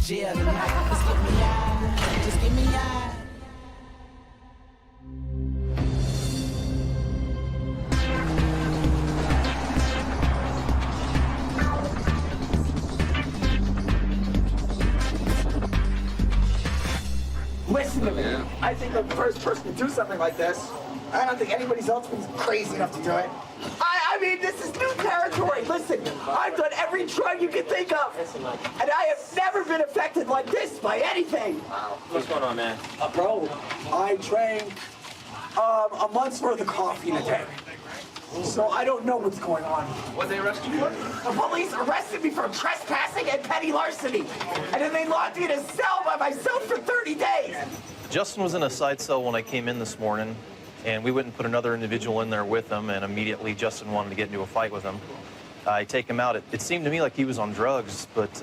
jail tonight. Just get me out. Just get me out. Listen to me. I think I'm the first person to do something like this. I don't think anybody's else been crazy enough to do it. I mean, this is new territory. Listen, I've done every drug you can think of. And I have never been affected like this by anything. Wow. What's going on, man? Bro, I drank a month's worth of coffee in a day. So I don't know what's going on. What they arrested you for? The police arrested me for trespassing and petty larceny. And then they locked me in a cell by myself for 30 days. Justin was in a side cell when I came in this morning, and we went and put another individual in there with him, and immediately Justin wanted to get into a fight with him. I take him out. It seemed to me like he was on drugs, but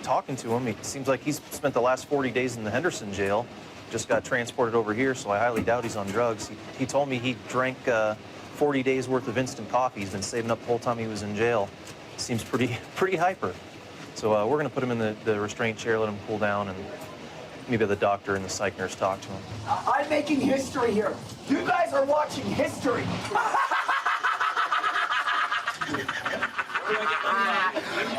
talking to him, it seems like he's spent the last 40 days in the Henderson jail, just got transported over here, so I highly doubt he's on drugs. He told me he drank 40 days worth of instant coffee. He's been saving up the whole time he was in jail. Seems pretty hyper. So we're gonna put him in the restraint chair, let him cool down, and maybe the doctor and the psych nurse talk to him. I'm making history here. You guys are watching history.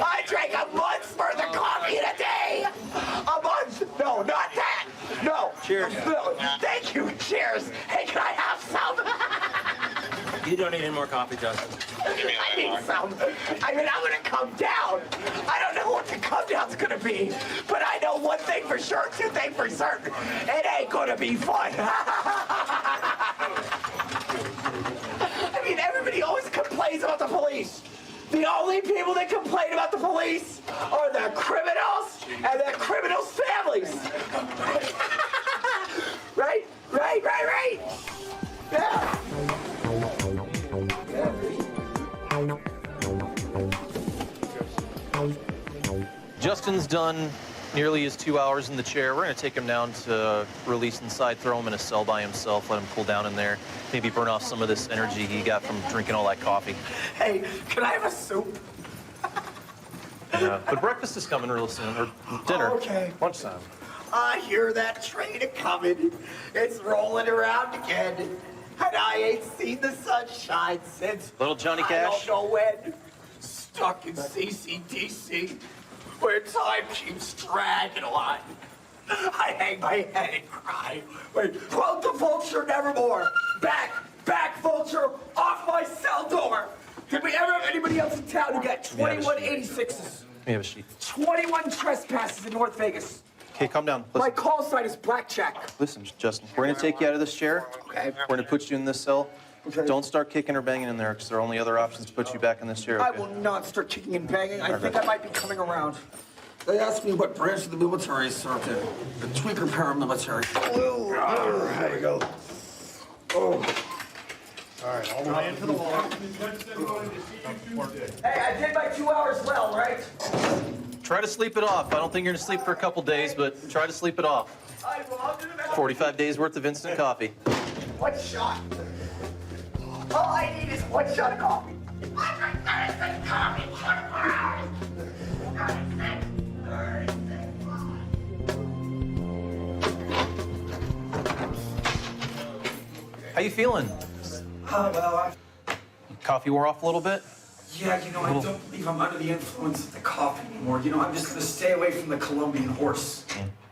I drank a month's worth of coffee in a day. A month? No, not that. No. Cheers. No. Thank you. Cheers. Hey, can I have some? You don't need any more coffee, Justin. I need some. I mean, I'm gonna come down. I don't know what the come down's gonna be, but I know one thing for sure, two things for certain. It ain't gonna be fun. I mean, everybody always complains about the police. The only people that complain about the police are the criminals and the criminals' families. Right? Yeah. Justin's done nearly his 2 hours in the chair. We're gonna take him down to release inside, throw him in a cell by himself, let him cool down in there, maybe burn off some of this energy he got from drinking all that coffee. Hey, can I have a soup? But breakfast is coming real soon, or dinner. Okay. Lunchtime. I hear that train a-coming. It's rolling around again. And I ain't seen the sunshine since... Little Johnny Cash? I don't know when. Stuck in CCDC, where time keeps dragging on. I hang my head and cry. Wait, quote the vulture nevermore. Back, vulture, off my cell door. Did we ever have anybody else in town who got 21 86s? Let me have a sheet. 21 trespasses in North Vegas. Okay, calm down. My Listen, call sign is Blackjack. listen, Justin, we're gonna take you out of this chair. Okay. We're gonna put you in this cell. Okay. Don't start kicking or banging in there, because there are only other options to put you back in this chair, I okay? will not start kicking and banging. I think I might be coming around. They asked me what branch of the military I served in. The tweaker paramilitary. Oh, there you go. Oh. All right, all the way into the wall. Hey, I did my 2 hours well, right? Try to sleep it off. I don't think you're gonna sleep for a couple days, but try to sleep it off. I'll do the best. 45 days worth of instant coffee. One shot. All I need is one shot of coffee. I drink 36 coffee. How you feeling? Well, Coffee wore off a little bit? yeah, you know, I don't believe I'm under the influence of the coffee anymore. You know, I'm just gonna stay away from the Colombian horse.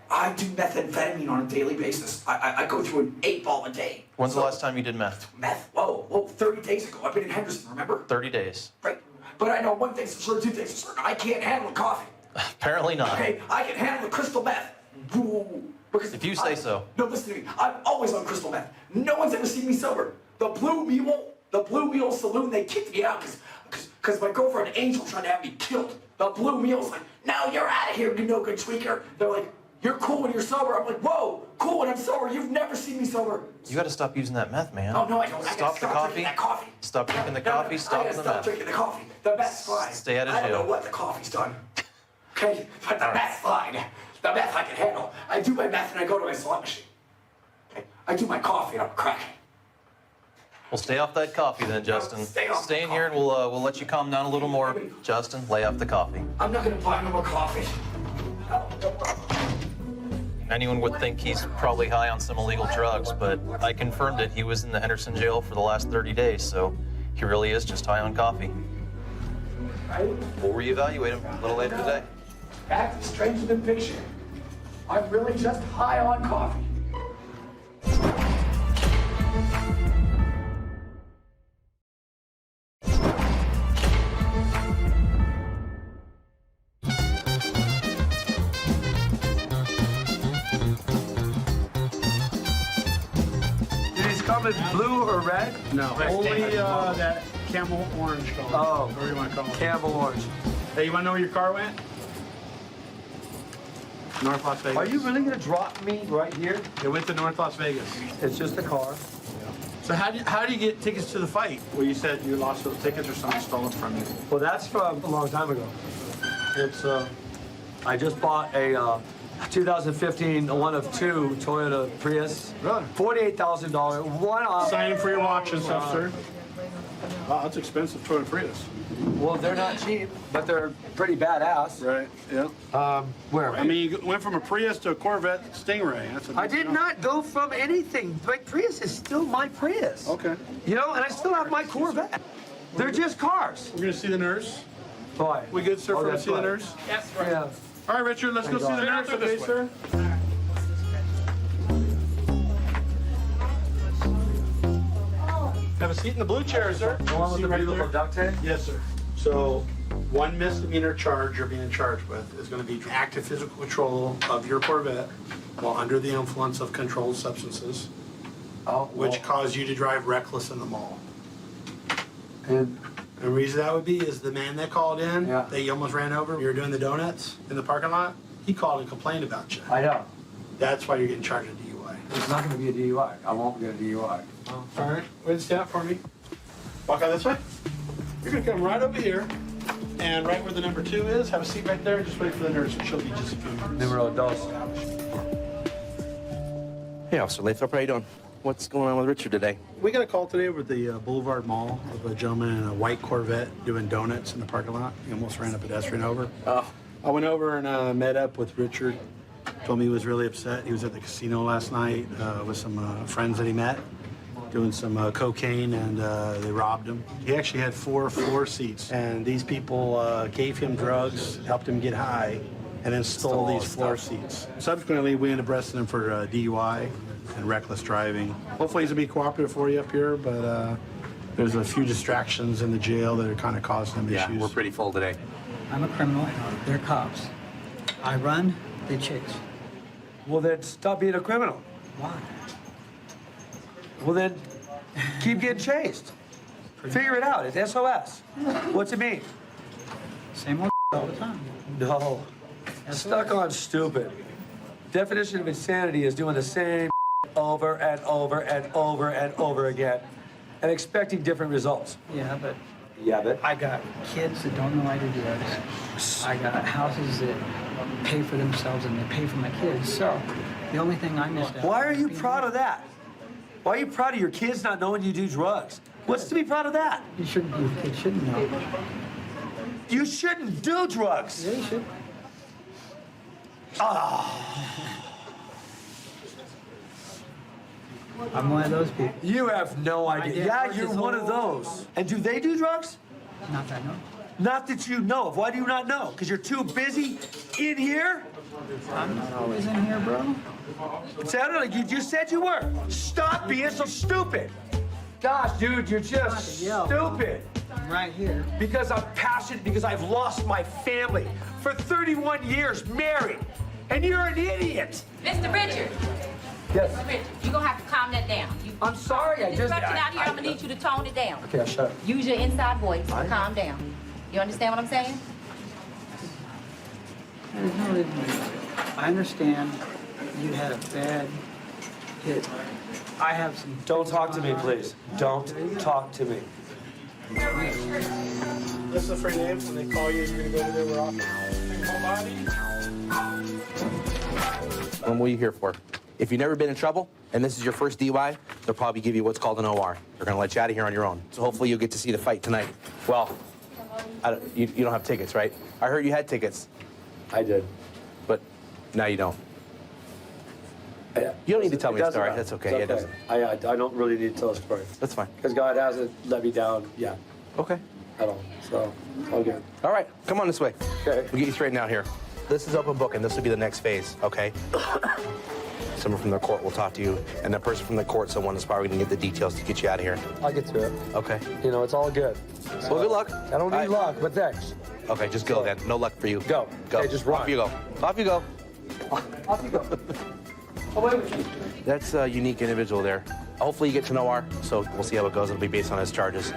I do methamphetamine on a daily basis. I go through an 8-ball a day. When's the last time you did meth? Meth? Whoa, 30 days ago. I've been in Henderson, remember? 30 days. Right. But I know one thing's for sure, two things for certain. I can't handle coffee. Apparently not. Okay? I can handle the crystal meth. Ooh, because If you say so. No, listen to me. I'm always on crystal meth. No one's ever seen me sober. The Blue Mule Saloon, they kicked me out because my girlfriend Angel tried to have me killed. The Blue Mule's like, no, you're out of here, you no good tweaker. They're like, you're cool when you're sober. I'm like, whoa, cool when I'm sober. You've never seen me sober. You gotta stop using that meth, man. Oh, no, I don't. I Stop gotta the coffee. drinking that coffee. Stop drinking the No, coffee. I Stop gotta the stop meth. drinking the coffee. The meth's fine. Stay out of I don't jail. know what the coffee's done. Okay, but the meth's fine. The meth I can handle. I do my meth and I go to my slot machine. Okay, I do my coffee and I'm cracking. We'll stay off that coffee then, Justin. Stay off Stay the in here and we'll let you calm down a little more. Justin, lay off the coffee. I'm not gonna buy no more coffee. Anyone would think he's probably high on some illegal drugs, but I confirmed it. He was in the Henderson jail for the last 30 days, so he really is just high on coffee. We'll reevaluate him a little later today. Act stranger than fiction. I'm really just high on coffee. Did these come in blue or red? No, only that camel orange color. Oh. Whatever you want to call it. Camel orange. Hey, you want to know where your car went? North Las Vegas. Are you really gonna drop me right here? It went to North Las Vegas. It's just a car. So how do you get tickets to the fight? Well, you said you lost those tickets or someone stole them from you. Well, that's from a long time ago. It's I just bought a 2015 one of two Toyota Prius. Really? $48,000. One off. Sign in for your watch and stuff, sir. Wow, that's expensive Toyota Prius. Well, they're not cheap, but they're pretty badass. Right. Yeah. Where? I mean, you went from a Prius to a Corvette Stingray. That's a I big did jump. not go from anything. My Prius is still my Prius. Okay. You know, and I still have my Corvette. They're just cars. We're gonna see the nurse. Boy. We good, sir, Oh, for to that's see the right. nurse? Yeah. All right, Richard, let's go see the nurse, okay, sir? Have a seat in the blue chair, sir. The one with Seat the right beautiful there. duct tape? Yes, sir. So, one misdemeanor charge you're being charged with is going to be active physical control of your Corvette while under the influence of controlled substances, Oh, which caused you to drive reckless in the mall. And The reason that would be is the man that called in, Yeah. that you almost ran over, you were doing the donuts in the parking lot, he called and complained about you. I know. That's why you're getting charged a DUI. It's not going to be a DUI. I won't get a DUI. All right, wait and stand up for me. Walk out this way. You're gonna come right over here, and right where the number 2 is, have a seat right there, just wait for the nurse, and she'll be just a few minutes. Numero dos. Hey, Officer Lathrop, how you doing? What's going on with Richard today? We got a call today over the Boulevard Mall of a gentleman in a white Corvette doing donuts in the parking lot. He almost ran a pedestrian over. Oh. I went over and met up with Richard. Told me he was really upset. He was at the casino last night with some friends that he met, doing some cocaine, and they robbed him. He actually had 4 floor seats, and these people gave him drugs, helped him get high, and then stole these floor seats. Subsequently, we ended up arresting him for DUI and reckless driving. Hopefully, he's gonna be cooperative for you up here, but there's a few distractions in the jail that are kind of causing him Yeah, issues. we're pretty full today. I'm a criminal. They're cops. I run, they chase. Well, then stop being a criminal. Why? Well, then keep getting chased. Figure it out. It's SOS. What's it mean? Same old all the time. No. Stuck on stupid. Definition of insanity is doing the same over and over and over and over again and expecting different results. Yeah, but Yeah, but I got kids that don't know I do drugs. I got houses that pay for themselves and they pay for my kids. So the only thing I missed out. why are you proud of that? Why are you proud of your kids not knowing you do drugs? What's to be proud of that? You shouldn't. Your kids shouldn't know. You shouldn't do drugs. Yeah, you should. I'm one of those people. You have no I idea. did Yeah, work you're this one of whole- those. And do they do drugs? Not that I know. Not that you know of. Why do you not know? Because you're too busy in here? I'm not always in here, bro. It sounded like you just said you were. Stop being so stupid. Gosh, dude, you're just Not to yell. stupid. I'm right here. Because I'm passionate, because I've lost my family for 31 years married. And you're an idiot. Mr. Richard, Yes. Mr. Richard, you're gonna have to calm that down. I'm sorry, I just... Disruption out here, I'm gonna need you to tone it down. Okay, I'll shut up. Use your inside voice and calm down. You understand what I'm saying? There's no reason. I understand you had a bad hit. I have some. Don't talk to me, please. Don't talk to me. This is the free names. When they call you, you're gonna go over there. We're off. What were you here for? If you've never been in trouble and this is your first DUI, they'll probably give you what's called an OR. They're gonna let you out of here on your own. So hopefully you'll get to see the fight tonight. Well, you don't have tickets, right? I heard you had tickets. I did. but now you don't. Yeah. You don't need to tell It me a doesn't story. matter. That's okay. It's It doesn't. I don't really need to tell a story. That's fine. Because God hasn't let me down yet Okay. at all. So, all good. All right, come on this way. Okay. We'll get you straightened out here. This is open book, and this will be the next phase, okay? Someone from the court will talk to you, and the person from the court, someone is probably going to get the details to get you out of here. I'll get to it. Okay. You know, it's all good. Well, good luck. I don't need All right. luck, but thanks. Okay, just go then. No luck for you. Go. Go. Okay, just run. Off you go. Off you go. Off you go. Oh, wait a minute. That's a unique individual there. Hopefully you get to know her, so we'll see how it goes. It'll be based on his charges.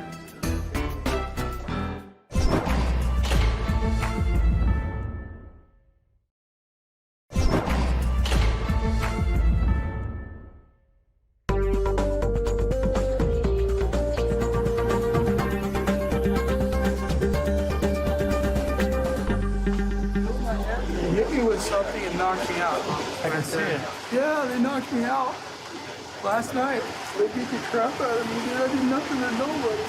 Hit me with something and knocked me out. I can see it. Yeah, they knocked me out. Last night, they beat the crap out of me, dude. I did nothing to nobody.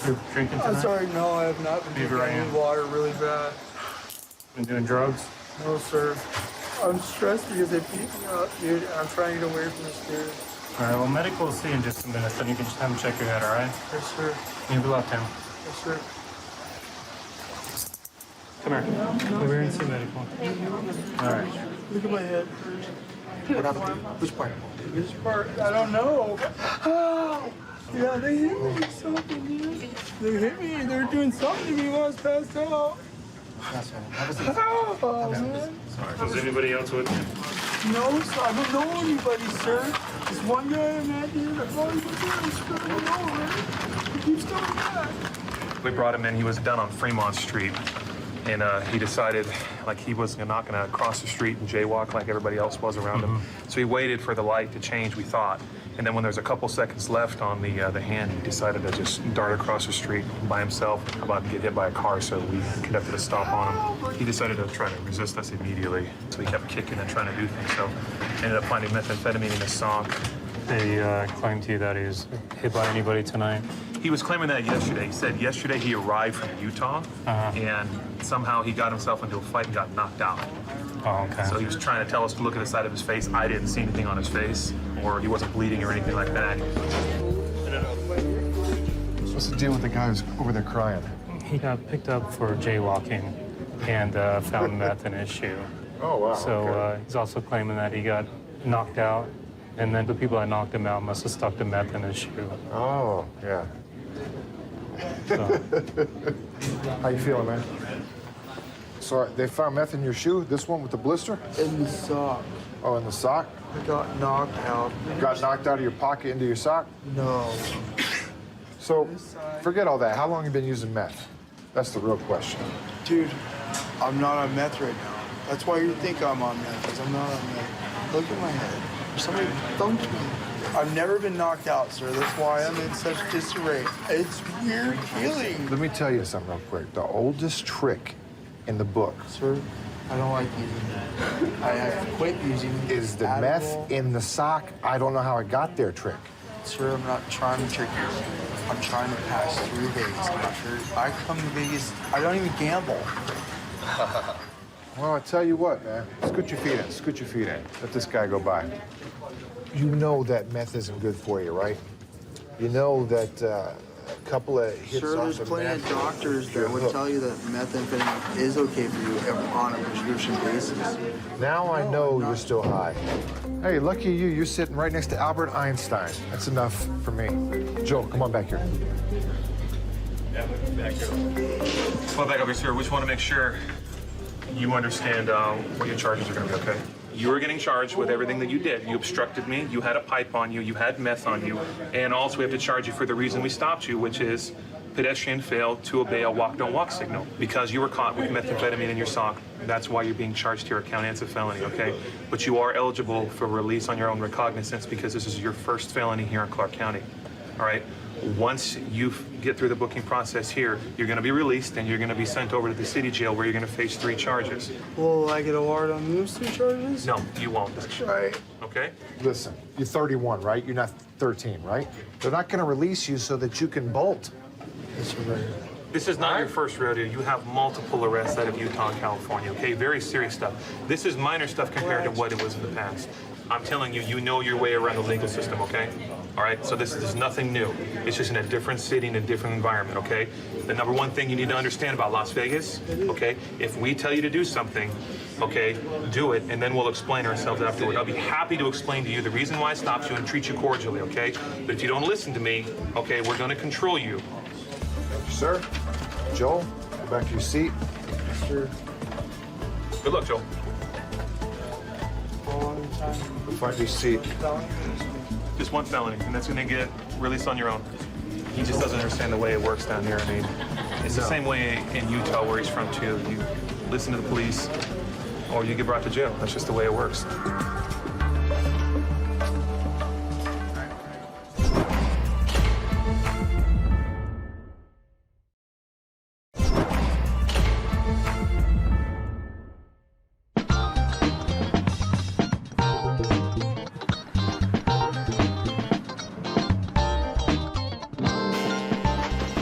You're drinking I'm tonight? sorry, no, I have not been Beaver, drinking I any am. water really bad. Been doing drugs? No, sir. I'm stressed because they beat me up, dude. I'm trying to get away from this, dude. All right, well, medical will see you in just a minute, then you can just have him check your head, all right? Yes, sir. You go out, Tim. Yes, sir. Come here. Come here and see medical. All right. Look at my head. What happened to you? Which part? This part, I don't know. Oh, yeah, they hit me with something, dude. They hit me. They were doing something to me when I was passed out. Oh, man. Sorry. Was anybody else with you? No, sir. I don't know anybody, sir. This one guy I met here, that's all he's doing is screwing me over. He keeps coming back. We brought him in. He was down on Fremont Street, and he decided like he was not going to cross the street and jaywalk like everybody else was around him. So he waited for the light to change, we thought, and then when there's a couple seconds left on the hand, he decided to just dart across the street by himself, about to get hit by a car. So we conducted a stop on him. He decided to try to resist us immediately, so he kept kicking and trying to do things. So ended up finding methamphetamine in his sock. They claimed to you that he was hit by anybody tonight. He was claiming that yesterday. He said yesterday he arrived from Utah, and somehow he got himself into a fight and got knocked out. Oh, okay. So he was trying to tell us to look at the side of his face. I didn't see anything on his face, or he wasn't bleeding or anything like that. What's the deal with the guy who's over there crying? He got picked up for jaywalking and found meth in his shoe. Oh, wow. So okay. he's also claiming that he got knocked out, and then the people that knocked him out must have stuck the meth in his shoe. Oh, yeah. So, How you feeling, man? So they found meth in your shoe? This one with the blister? In the sock. Oh, in the sock? I got knocked out. Got knocked out of your pocket into your sock? No. So forget all that. How long have you been using meth? That's the real question. Dude, I'm not on meth right now. That's why you think I'm on meth, because I'm not on meth. Look at my head. Somebody thumped me. I've never been knocked out, sir. That's why I'm in such disarray. It's weird feeling. Let me tell you something real quick. The oldest trick in the book Sir, I don't like using that. I have quit using it. is the Adderall. meth in the sock. I don't know how it got there trick. Sir, I'm not trying to trick you. I'm trying to pass through Vegas. I'm not sure. I come to Vegas. I don't even gamble. Well, I tell you what, man. Scoot your feet in. Scoot your feet in. Let this guy go by. You know that meth isn't good for you, right? You know that a couple of hits Sir, off there's of plenty meth, of doctors you're that would hooked. tell you that methamphetamine is okay for you on a prescription basis. Now I know you're still high. Hey, lucky you. You're sitting right next to Albert Einstein. That's enough for me. Joe, come on back here. Yeah, back here. Well, back over here. We just want to make sure you understand what your charges are going to be, okay? You were getting charged with everything that you did. You obstructed me, you had a pipe on you, you had meth on you, and also we have to charge you for the reason we stopped you, which is pedestrian failed to obey a walk, don't walk signal. Because you were caught with methamphetamine in your sock, that's why you're being charged here at county. It's a felony, okay? But you are eligible for release on your own recognizance because this is your first felony here in Clark County, all right? Once you get through the booking process here, you're going to be released and you're going to be sent over to the city jail where you're going to face 3 charges. Will I get a warrant on those 2 charges? No, you won't. Right. Okay? Listen, you're 31, right? You're not 13, right? They're not going to release you so that you can bolt. Yes, sir. This is not your first rodeo. You have multiple arrests out of Utah and California, okay? Very serious stuff. This is minor stuff compared to what it was in the past. I'm telling you, you know your way around the legal system, okay? All right, so this is nothing new. It's just in a different city, in a different environment, okay? The number one thing you need to understand about Las Vegas, okay? If we tell you to do something, okay, do it, and then we'll explain ourselves afterward. I'll be happy to explain to you the reason why I stopped you and treat you cordially, okay? But if you don't listen to me, okay, we're gonna control you. Sir, Joel, go back to your seat. Sir. Good luck, Joel. Go find your seat. Just one felony, and that's gonna get released on your own. He just doesn't understand the way it works down here. I mean, it's the same way in Utah where he's from too. You listen to the police, or you get brought to jail. That's just the way it works.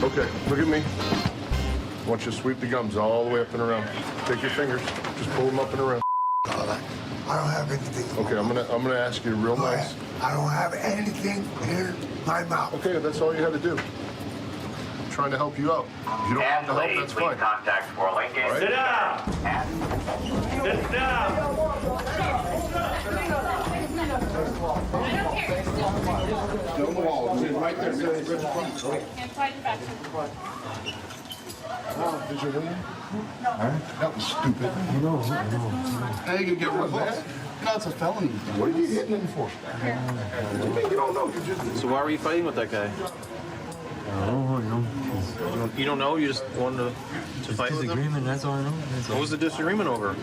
Okay, look at me. I want you to sweep the gums all the way up and around. Take your fingers, just pull them up and around. I don't have anything. Okay, I'm gonna ask you real nice. I don't have anything in my mouth. Okay, that's all you had to do. I'm trying to help you out. If you don't want the help, that's fine. Contact for Lincoln. All right? Sit down. Sit down. Down the wall. Right there. Did you win? That was stupid. I know. How you gonna get rid of that? No, it's a felony. What are you hitting him for? You don't know. You just. So why were you fighting with that guy? You don't know? You just wanted to fight with him? Disagreement, that's all I know. What was the disagreement over?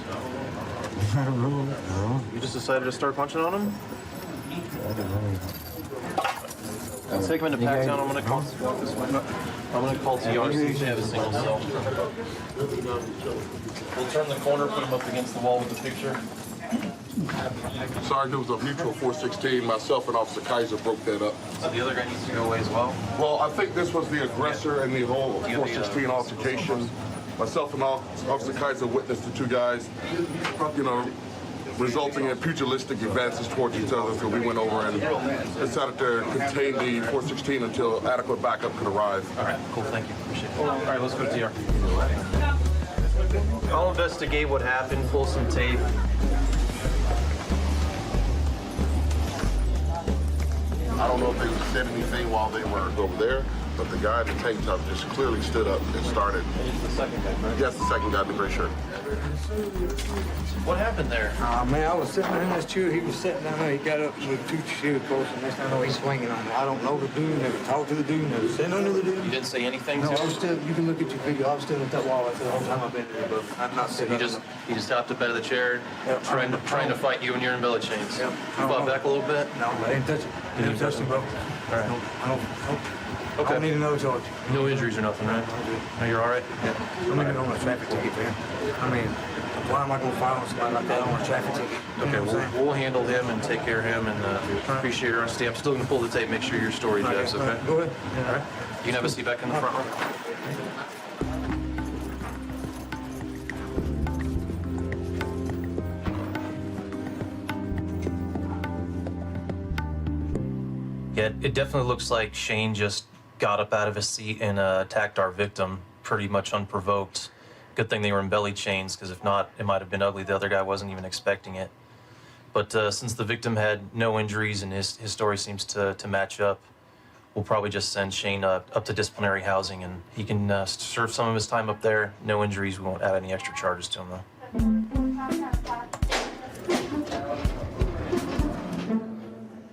I don't know. You just decided to start punching on him? I don't know. Let's take him into Packtown. I'm gonna call. I'm gonna call TRC. They have a single cell. We'll turn the corner, put him up against the wall with the picture. Sorry, there was a mutual 416. Myself and Officer Kaiser broke that up. So the other guy needs to go away as well? Well, I think this was the aggressor in the whole 416 altercation. Myself and Officer Kaiser witnessed the two guys, you know, resulting in pugilistic advances towards each other. So we went over and decided to contain the 416 until adequate backup could arrive. All right, cool, thank you, appreciate it. All right, let's go to TR. I'll investigate what happened, pull some tape. I don't know if they said anything while they were over there, but the guy in the tank top just clearly stood up and started. He's the second guy, right? Yes, the second guy in the gray shirt. What happened there? Man, I was sitting in this chair. He was sitting down there. He got up with two chairs close, and next thing I know, he's swinging on me. I don't know the dude. Never talked to the dude. Never said nothing to the dude. You didn't say anything No, to I was him? still. You can look at your video. I was still at that wall. I said the whole time I've been there, but I'm not So sitting. he just hopped up out of the chair, Yep. trying to fight you, and you're in belly chains. Yep. You fought back a little bit? No, I didn't touch him. Didn't touch him, bro. All right. I don't. I don't need another charge. No injuries or nothing, right? No, you're all right? Yeah. I'm not even on a traffic ticket, man. I mean, why am I going to file on somebody like that on a traffic ticket? You know Okay, what I'm saying? we'll handle him and take care of him, and appreciate your honesty. I'm still going to pull the tape, make sure your story jibes, okay? Go ahead. All right. You can have a seat back in the front row. Yeah, it definitely looks like Shane just got up out of his seat and attacked our victim pretty much unprovoked. Good thing they were in belly chains, because if not, it might have been ugly. The other guy wasn't even expecting it. But since the victim had no injuries and his story seems to match up, we'll probably just send Shane up to disciplinary housing, and he can serve some of his time up there. No injuries. We won't add any extra charges to him, though.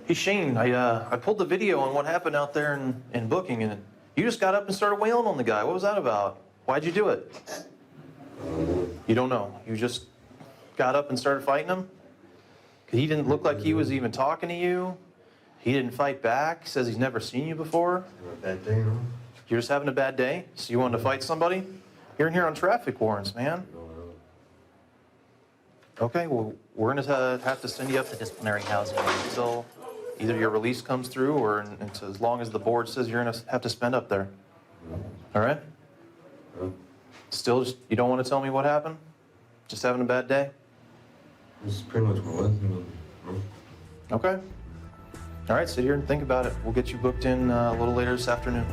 Hey, Shane, I pulled the video on what happened out there in booking, and you just got up and started wailing on the guy. What was that about? Why'd you do it? You don't know. You just got up and started fighting him? 'Cause he didn't look like he was even talking to you. He didn't fight back. Says he's never seen you before. Bad day, no? You're just having a bad day? So you wanted to fight somebody? You're in here on traffic warrants, man. Okay, well, we're gonna have to send you up to disciplinary housing until either your release comes through or until as long as the board says you're gonna have to spend up there. All right? Still, just you don't want to tell me what happened? Just having a bad day? This is pretty much what. Okay. All right, sit here and think about it. We'll get you booked in a little later this afternoon.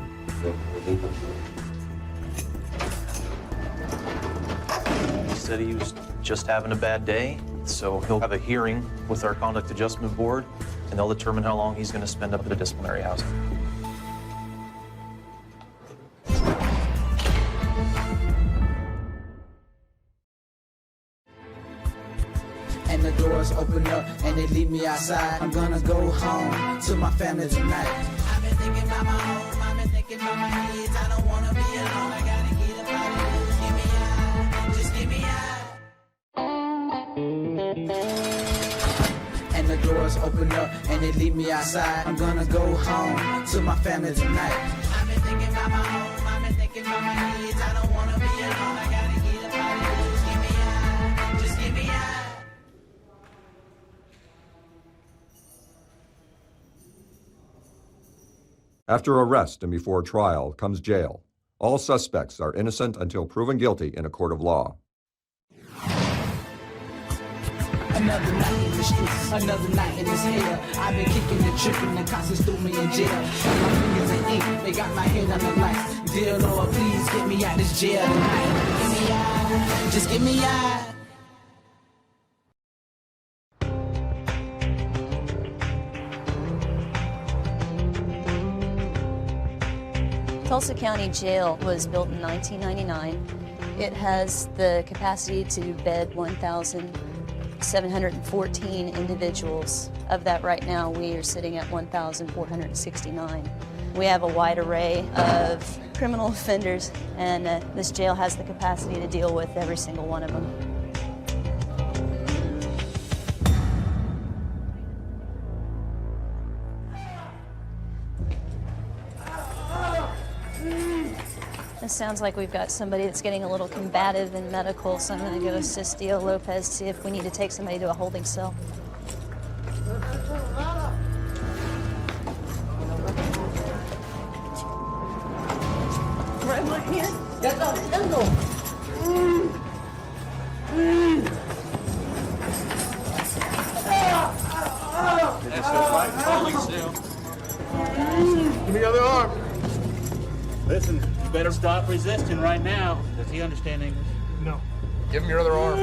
He said he was just having a bad day, so he'll have a hearing with our conduct adjustment board, and they'll determine how long he's going to spend up at the disciplinary housing. And the doors open up and they leave me outside. I'm gonna go home to my family tonight. I've been thinking about my home, I've been thinking about my kids. I don't wanna be alone, I gotta get up out of here. Just give me out. And the doors open up and they leave me outside. I'm gonna go home to my family tonight. I've been thinking about my home, I've been thinking about my kids. I don't wanna be alone, I gotta get up out of here. Just give me out, just give me out. After arrest and before trial comes jail. All suspects are innocent until proven guilty in a court of law. Another night in the streets, another night in this hell. I've been kicking and tripping, the cops threw me in jail. My fingers are ink, they got my head on the lights. Dear Lord, please get me out this jail tonight. Get me out, just get me out. Tulsa County Jail was built in 1999. It has the capacity to bed 1,714 individuals. Of that, right now, we are sitting at 1,469. We have a wide array of criminal offenders, and this jail has the capacity to deal with every single one of them. It sounds like we've got somebody that's getting a little combative in medical, so I'm going to go assist Dio Lopez, see if we need to take somebody to a holding cell. Grab my hand. Give me the other arm. Listen, you better stop resisting right now. Does he understand English? No. Give him your other arm.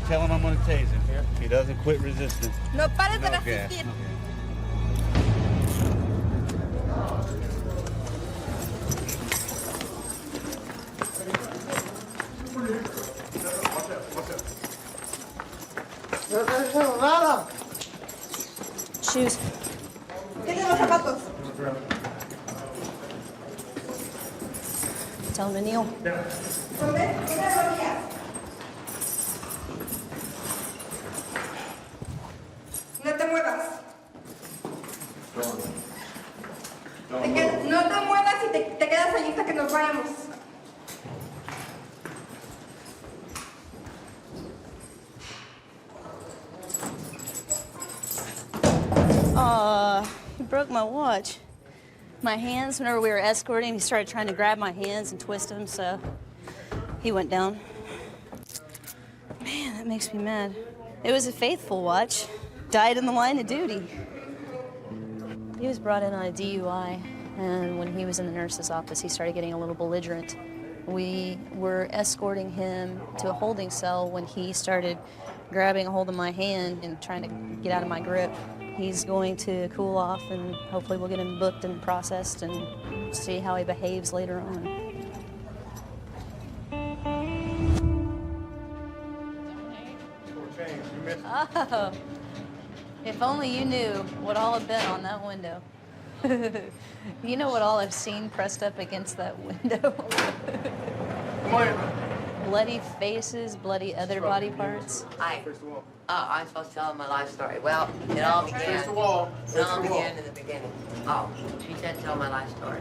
Tell him I'm going to tase him. If he doesn't quit resisting. No pares de gas. resistir. No te deseo nada. Shoes. Quítate los zapatos. Tell him to kneel. No te muevas. No te muevas y te quedas ahí hasta que nos vayamos. He broke my watch. My hands, whenever we were escorting, he started trying to grab my hands and twist them, so he went down. Man, that makes me mad. It was a faithful watch. Died in the line of duty. He was brought in on a DUI, and when he was in the nurse's office, he started getting a little belligerent. We were escorting him to a holding cell when he started grabbing a hold of my hand and trying to get out of my grip. He's going to cool off, and hopefully we'll get him booked and processed and see how he behaves later on. Oh, if only you knew what all had been on that window. You know what all I've seen pressed up against that window? Bloody faces, bloody other body parts. Hi. Oh, I'm supposed to tell him my life story. Well, it all began in the beginning. Oh, she said tell my life story.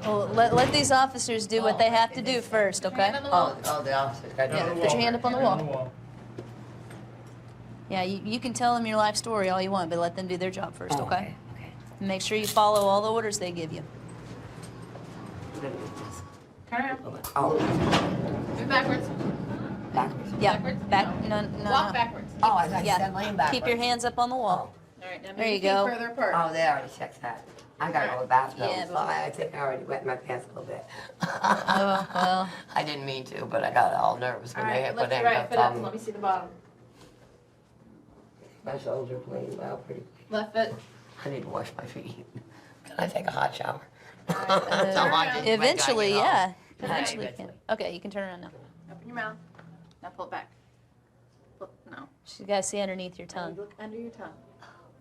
Well, let these officers do what they have to do first, okay? Oh, the officers. Yeah, put your hand up on the wall. Yeah, you can tell them your life story all you want, but let them do their job first, okay? Okay. And make sure you follow all the orders they give you. Turn around. Oh, Move backwards. backwards. Yeah, Backwards? back. No, no. Walk backwards. Oh, I thought you said lean Yeah. backwards. Keep your hands up on the wall. All right, now move There you your feet go. further apart. Oh, they already checked that. I gotta go to the bathroom. Yeah, so but- I think I already wet my pants a little bit. Oh, well. I didn't mean to, but I got all nervous All when they right, hit lift my your right foot up and let me see the bottom. My shoulders are clean, well, pretty. Left foot. I need to wash my feet. Can I take a hot shower? turn around. Eventually, yeah. Eventually, you Eventually. can. Okay, you can turn around now. Open your mouth. Now pull it back. No. You gotta see underneath your tongue. Look under your tongue.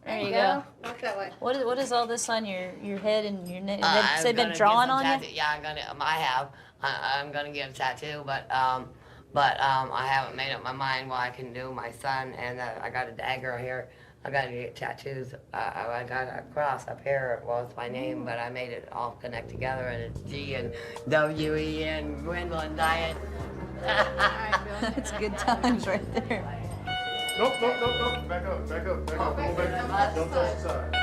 There you go. Walk that way. What is all this on your head and your neck? I'm Has they been gonna drawing get some on you? tattoo- Yeah, I have. I'm gonna get a tattoo, but I haven't made up my mind what I can do. My son and I got a dagger here. I gotta get tattoos. I got a cross up here. Well, it's my name, but I made it all connect together, and it's G and W-E and Gwendolyn Diet. That's good times right there. Nope. Back up. Pull back. Don't touch the side.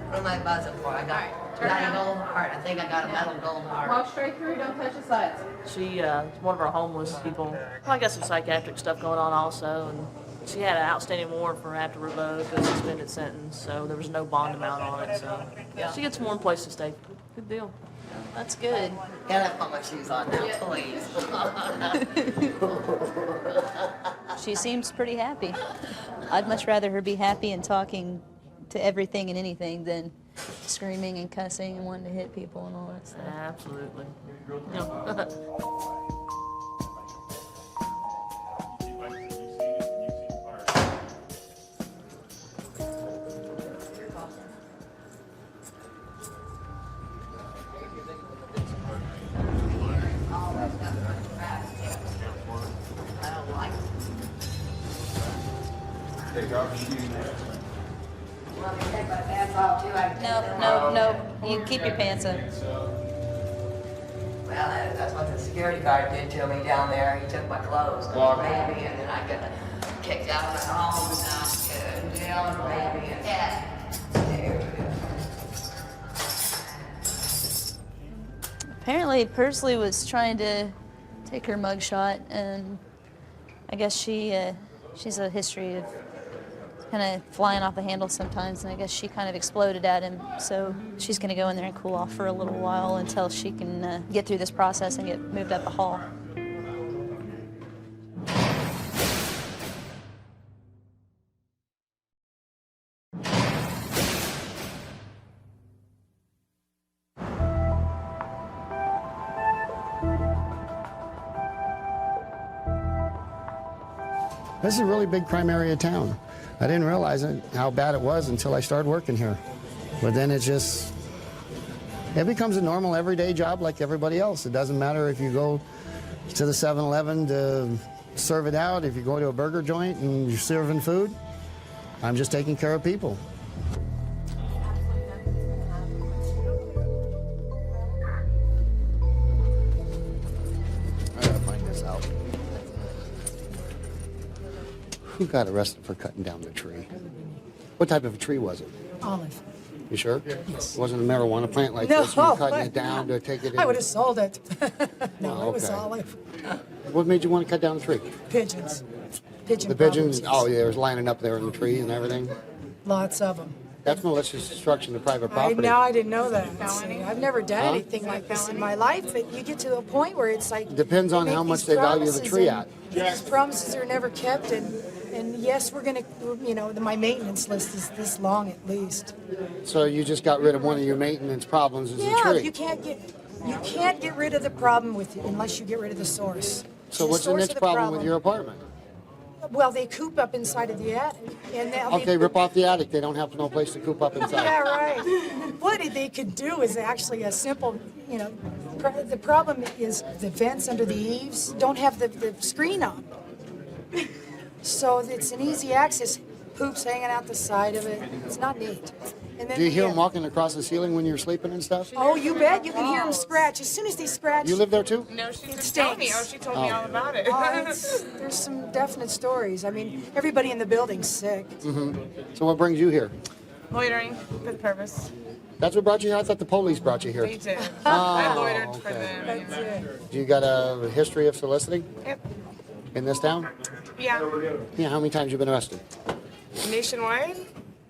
What am I buzzing for? I got a gold heart. I think I got a metal gold heart. Walk straight through. Don't touch the sides. She is one of our homeless people. Probably got some psychiatric stuff going on also, and she had an outstanding warrant for after revoked, a suspended sentence, so there was no bond amount on it. So she gets a warm place to stay. Good deal. That's good. Can I put my shoes on now, please? She seems pretty happy. I'd much rather her be happy and talking to everything and anything than screaming and cussing and wanting to hit people and all that stuff. Absolutely. No. You keep your pants up. Well, that's what the security guard did to me down there. He took my clothes, baby, and then I got kicked out of my home and jail and baby and Apparently, Pursley was trying to take her mugshot, and I guess she's a history of kind of flying off the handle sometimes, and I guess she kind of exploded at him. So she's going to go in there and cool off for a little while until she can get through this process and get moved up the hall. This is a really big crime area town. I didn't realize how bad it was until I started working here. But then it becomes a normal everyday job like everybody else. It doesn't matter if you go to the 7-Eleven to serve it out, if you go to a burger joint and you're serving food. I'm just taking care of people. I gotta find this out. Who got arrested for cutting down the tree? What type of a tree was it? Olive. You sure? Yes. It wasn't a marijuana plant like No, this, you're cutting but it down to take it in? I would have sold it. No, Oh, it was okay. olive. What made you want to cut down the tree? Pigeons. Pigeon The pigeons, problems. oh, yeah, there's lining up there in the tree and everything? Lots of them. That's malicious destruction of private property. I didn't know that. See, I've never done anything like this in my life, but you get to a point where it's like... Depends on you how make much these they value the promises tree and at. These promises are never kept, and yes, we're going to, my maintenance list is this long at least. So you just got rid of one of your maintenance problems is the Yeah, tree. you can't get rid of the problem unless you get rid of the source. So what's the source next of the problem with your apartment? Well, they coop up inside of the attic. And Okay, rip off the attic. They don't have no place to coop up inside. Yeah, right. What they could do is actually a simple, the problem is the vents under the eaves don't have the screen on. So it's an easy access. Poop's hanging out the side of it. It's not neat. And then Do you hear them walking across the ceiling when you're sleeping and stuff? Oh, you bet. You can hear them scratch. As soon as they scratch. You live there too? No, she just told me. Oh, she told me all about it. There's some definite stories. I mean, everybody in the building's sick. Mm-hmm. So what brings you here? Loitering, good purpose. That's what brought you here? I thought the police brought you here. They did. Oh, I loitered for okay. them. That's it. You got a history of soliciting Yep. in this town? Yeah. Yeah, how many times you been arrested? Nationwide?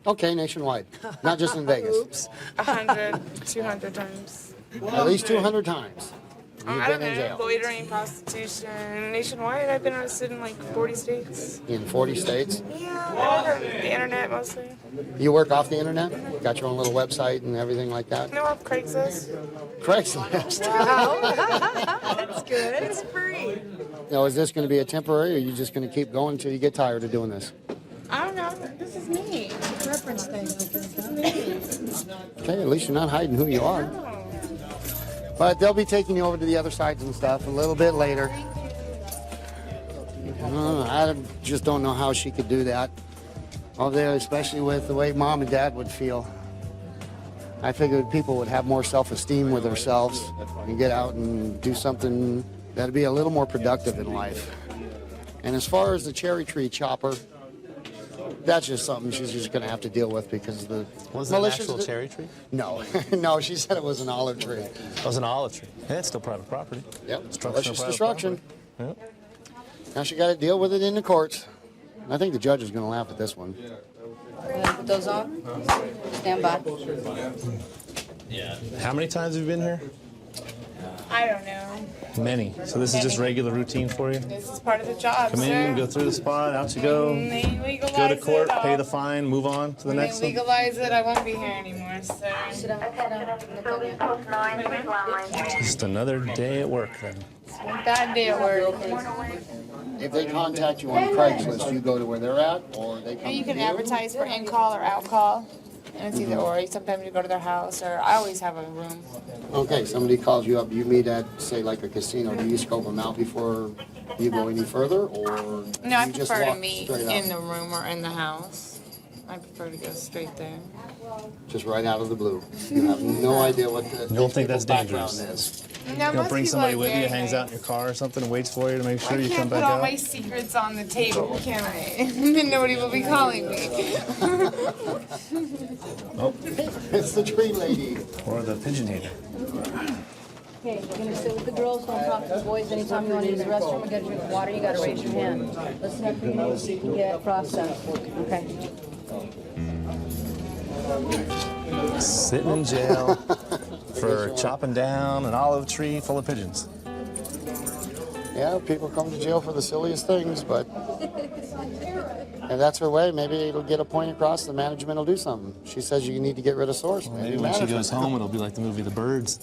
Okay, nationwide. Not just in Vegas. Oops. 100, 200 times. At least 200 times. You've I been don't in know. jail. Loitering, prostitution. Nationwide, I've been arrested in like 40 states. In 40 states? Yeah. The internet mostly. You work off the internet? Got your own little website and everything like that? No, off Craigslist. Craigslist. That's good. It's free. Now, is this going to be a temporary, or are you just going to keep going until you get tired of doing this? I don't know. This is me. Reference thing. This is me. Okay, at least you're not hiding who you are. But they'll be taking you over to the other sides and stuff a little bit later. I just don't know how she could do that. Over there, especially with the way Mom and Dad would feel. I figured people would have more self-esteem with themselves and get out and do something that'd be a little more productive in life. And as far as the cherry tree chopper, that's just something she's just going to have to deal with because the Was it an actual cherry tree? No, no, she said it was an olive tree. It was an olive tree. And it's still private property. Yep, Destruction of malicious private destruction. property. Yep. Now she got to deal with it in the courts. I think the judge is going to laugh at this one. Put those on. Stand by. Yeah. How many times have you been here? I don't know. Many. So this is just regular routine for you? This is part of the job, Come sir. in, go through the spot, out you go. They legalize Go to court, it. pay the fine, move on to the When next they one. legalize it, I won't be here anymore, sir. Just another day at work then. Bad day at work. If they contact you on Craigslist, you go to where they're at, or they come You to can advertise for in-call or out-call, and it's either or. Sometimes you go to their house, or I always have a room. Okay, somebody calls you up. You meet at, say, like a casino. Do you scope them out before you go any further, or No, I you just prefer to walk meet straight in out? the room or in the house. I prefer to go straight there. Just right out of the blue. You have no idea what the You don't think that's background dangerous? is. No, You don't most bring people somebody are with you, very hangs out in your car or something, and waits for you to make sure I you come can't back put all out? my secrets on the table, can I? And then nobody will be calling me. Oh. It's the tree lady. Or the pigeon hater. Okay, you're gonna sit with the girls, don't talk to the boys. Anytime you wanna use the restroom or get a drink of water, you gotta raise your hand. Listen up for your name so you can get processed. Okay. Sitting in jail for chopping down an olive tree full of pigeons. Yeah, people come to jail for the silliest things, but if that's her way, maybe it'll get a point across. The management will do something. She says you need to get rid of source. Maybe when she goes home, it'll be like the movie The Birds.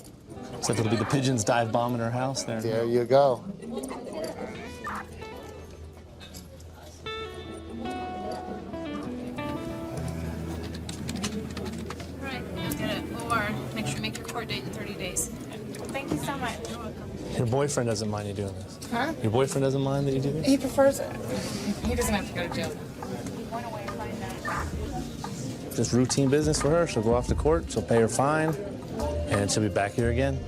Except it'll be the pigeons dive bombing her house there. There you go. Right, now get it. Or make sure you make your court date in 30 days. Thank you so much. Your boyfriend doesn't mind you doing this. Huh? Your boyfriend doesn't mind that you do this? He prefers it. He doesn't have to go to jail. Just routine business for her. She'll go off to court, she'll pay her fine, and she'll be back here again.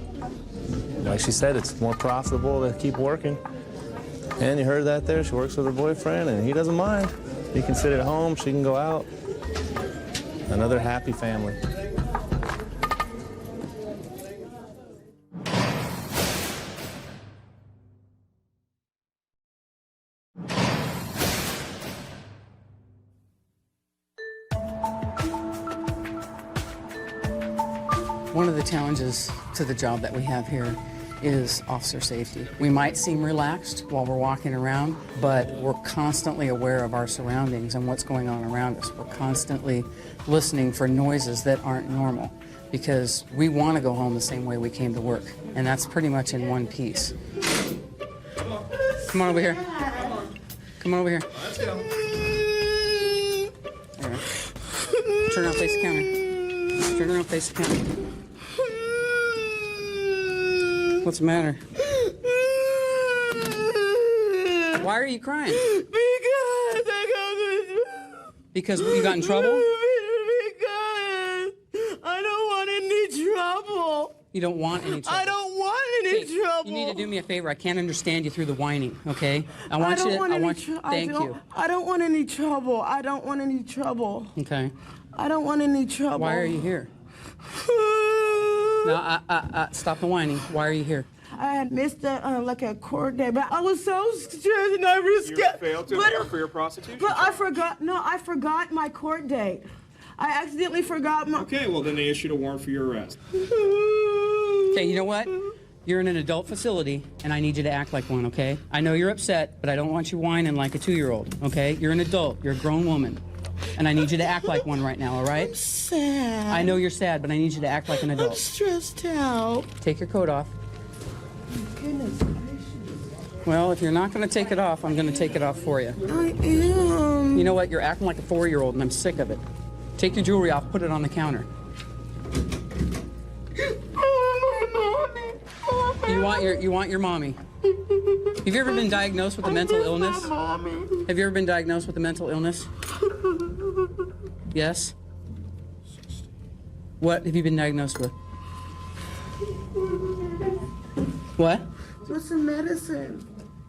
Like she said, it's more profitable to keep working. And you heard that there. She works with her boyfriend, and he doesn't mind. He can sit at home. She can go out. Another happy family. One of the challenges to the job that we have here is officer safety. We might seem relaxed while we're walking around, but we're constantly aware of our surroundings and what's going on around us. We're constantly listening for noises that aren't normal because we want to go home the same way we came to work, and that's pretty much in one piece. Come on over here. Come on over here. All right. Turn around, face the counter. Turn around, face the counter. What's the matter? Why are you crying? Because I got in trouble. Because you got in trouble? Because I don't want any trouble. You don't want any trouble. I don't want any trouble. You need to do me a favor. I can't understand you through the whining, okay? I want you to, thank you. I don't want any trouble. I don't want any trouble. Okay. I don't want any trouble. Why are you here? Now, stop the whining. Why are you here? I had missed a court day, but I was so stressed and I was scared. You failed to appear for your prostitution But I charge. forgot my court date. I accidentally forgot my... Okay, well then they issued a warrant for your arrest. Okay, you know what? You're in an adult facility, and I need you to act like one, okay? I know you're upset, but I don't want you whining like a 2-year-old, okay? You're an adult. You're a grown woman. And I need you to act like one right now, all right? I'm sad. I know you're sad, but I need you to act like an adult. I'm stressed out. Take your coat off. Goodness gracious. Well, if you're not going to take it off, I'm going to take it off for you. I am. You know what? You're acting like a 4-year-old, and I'm sick of it. Take your jewelry off, put it on the counter. You want your mommy. Have you ever been diagnosed with a mental illness? Have you ever been diagnosed with a mental illness? Yes? What have you been diagnosed with? What? What's the medicine?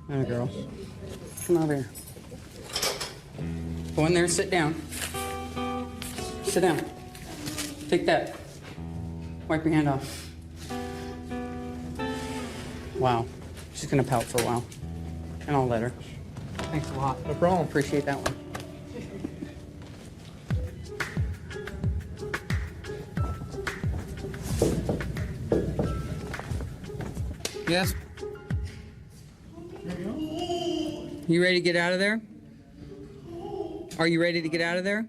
Oh, girl. Come over here. Go in there and sit down. Sit down. Take that. Wipe your hand off. Wow. She's gonna pout for a while. And I'll let her. Thanks a lot. No problem. Appreciate that one. Yes? You ready to get out of there? Are you ready to get out of there?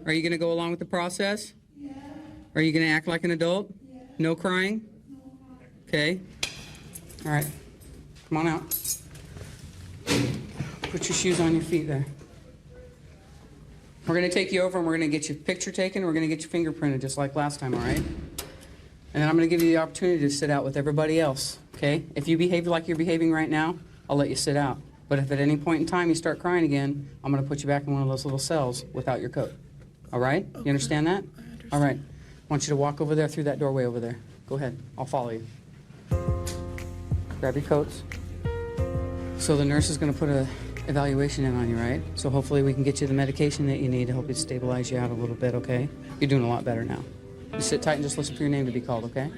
Are you going to go along with the process? Are you going to act like an adult? No crying? Okay. All right. Come on out. Put your shoes on your feet there. We're going to take you over and we're going to get your picture taken. We're going to get you fingerprinted just like last time, all right? And then I'm going to give you the opportunity to sit out with everybody else, okay? If you behave like you're behaving right now, I'll let you sit out. But if at any point in time you start crying again, I'm going to put you back in one of those little cells without your coat. All right? You understand that? All right. I want you to walk over there through that doorway over there. Go ahead. I'll follow you. Grab your coats. So the nurse is going to put a evaluation in on you, right? So hopefully we can get you the medication that you need to help you stabilize you out a little bit, okay? You're doing a lot better now. You sit tight and just listen for your name to be called, okay?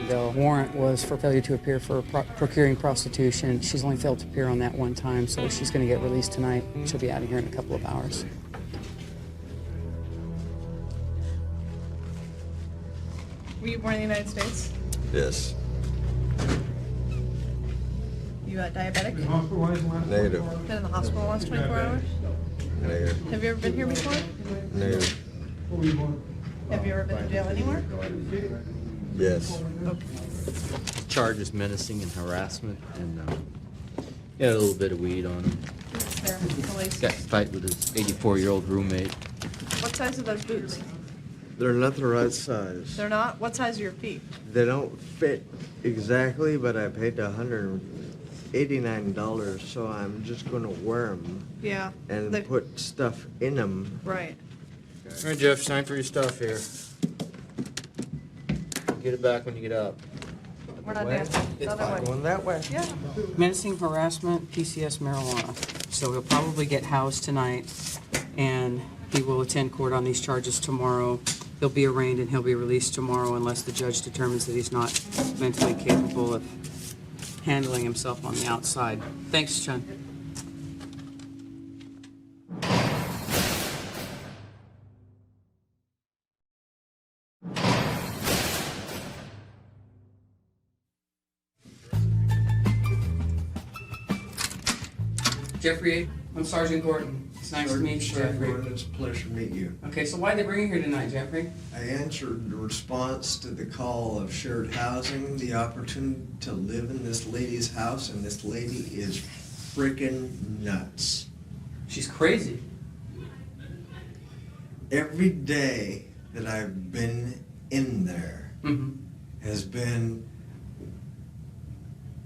The warrant was for failure to appear for procuring prostitution. She's only failed to appear on that one time, so she's going to get released tonight. She'll be out of here in a couple of hours. Were you born in the United States? Yes. You diabetic? Negative. Been in the hospital the last 24 hours? Negative. Have you ever been here before? Negative. Have you ever been in jail anywhere? Yes. Okay. Charges menacing and harassment, and he had a little bit of weed on him. There, police. Got in a fight with his 84-year-old roommate. What size are those boots? They're not the right size. They're not? What size are your feet? They don't fit exactly, but I paid $189, so I'm just going to wear them. Yeah. And put stuff in them. Right. All right, Jeff, sign for your stuff here. Get it back when you get up. We're not dancing. The other way. Going that way. Yeah. Menacing harassment, PCS marijuana. So he'll probably get housed tonight, and he will attend court on these charges tomorrow. He'll be arraigned and he'll be released tomorrow unless the judge determines that he's not mentally capable of handling himself on the outside. Thanks, Chun. Jeffrey, I'm Sergeant Gordon. It's nice to meet you, Jeffrey. It's a pleasure to meet you. Okay, so why'd they bring you here tonight, Jeffrey? I answered the response to the call of shared housing, the opportunity to live in this lady's house, and this lady is freaking nuts. She's crazy. Every day that I've been in there has been,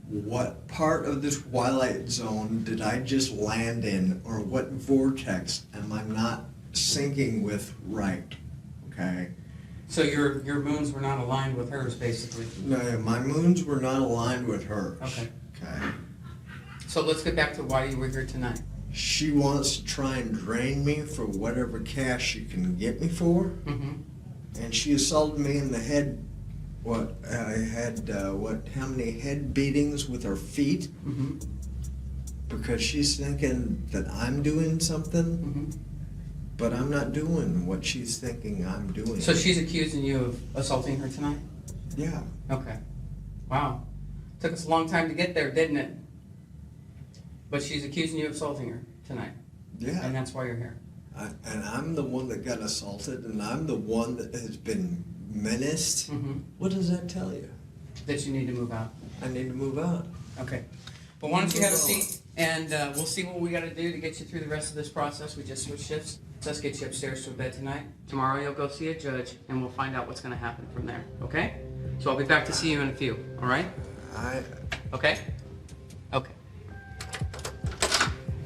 what part of this twilight zone did I just land in, or what vortex am I not syncing with right, okay? So your moons were not aligned with hers, basically? No, my moons were not aligned with hers. Okay. Okay. So let's get back to why you were here tonight. She wants to try and drain me for whatever cash she can get me for. And she assaulted me in the head. What, I had, how many head beatings with her feet? Mm-hmm. Because she's thinking that I'm doing something, but I'm not doing what she's thinking I'm doing. So she's accusing you of assaulting her tonight? Yeah. Okay. Wow. Took us a long time to get there, didn't it? But she's accusing you of assaulting her tonight. Yeah. And that's why you're here. And I'm the one that got assaulted, and I'm the one that has been menaced. What does that tell you? That you need to move out. I need to move out. Okay. Well, why don't you have a seat, and we'll see what we got to do to get you through the rest of this process. We just switched shifts. Let's get you upstairs to a bed tonight. Tomorrow you'll go see a judge, and we'll find out what's going to happen from there, okay? So I'll be back to see you in a few, all right? Okay? Okay.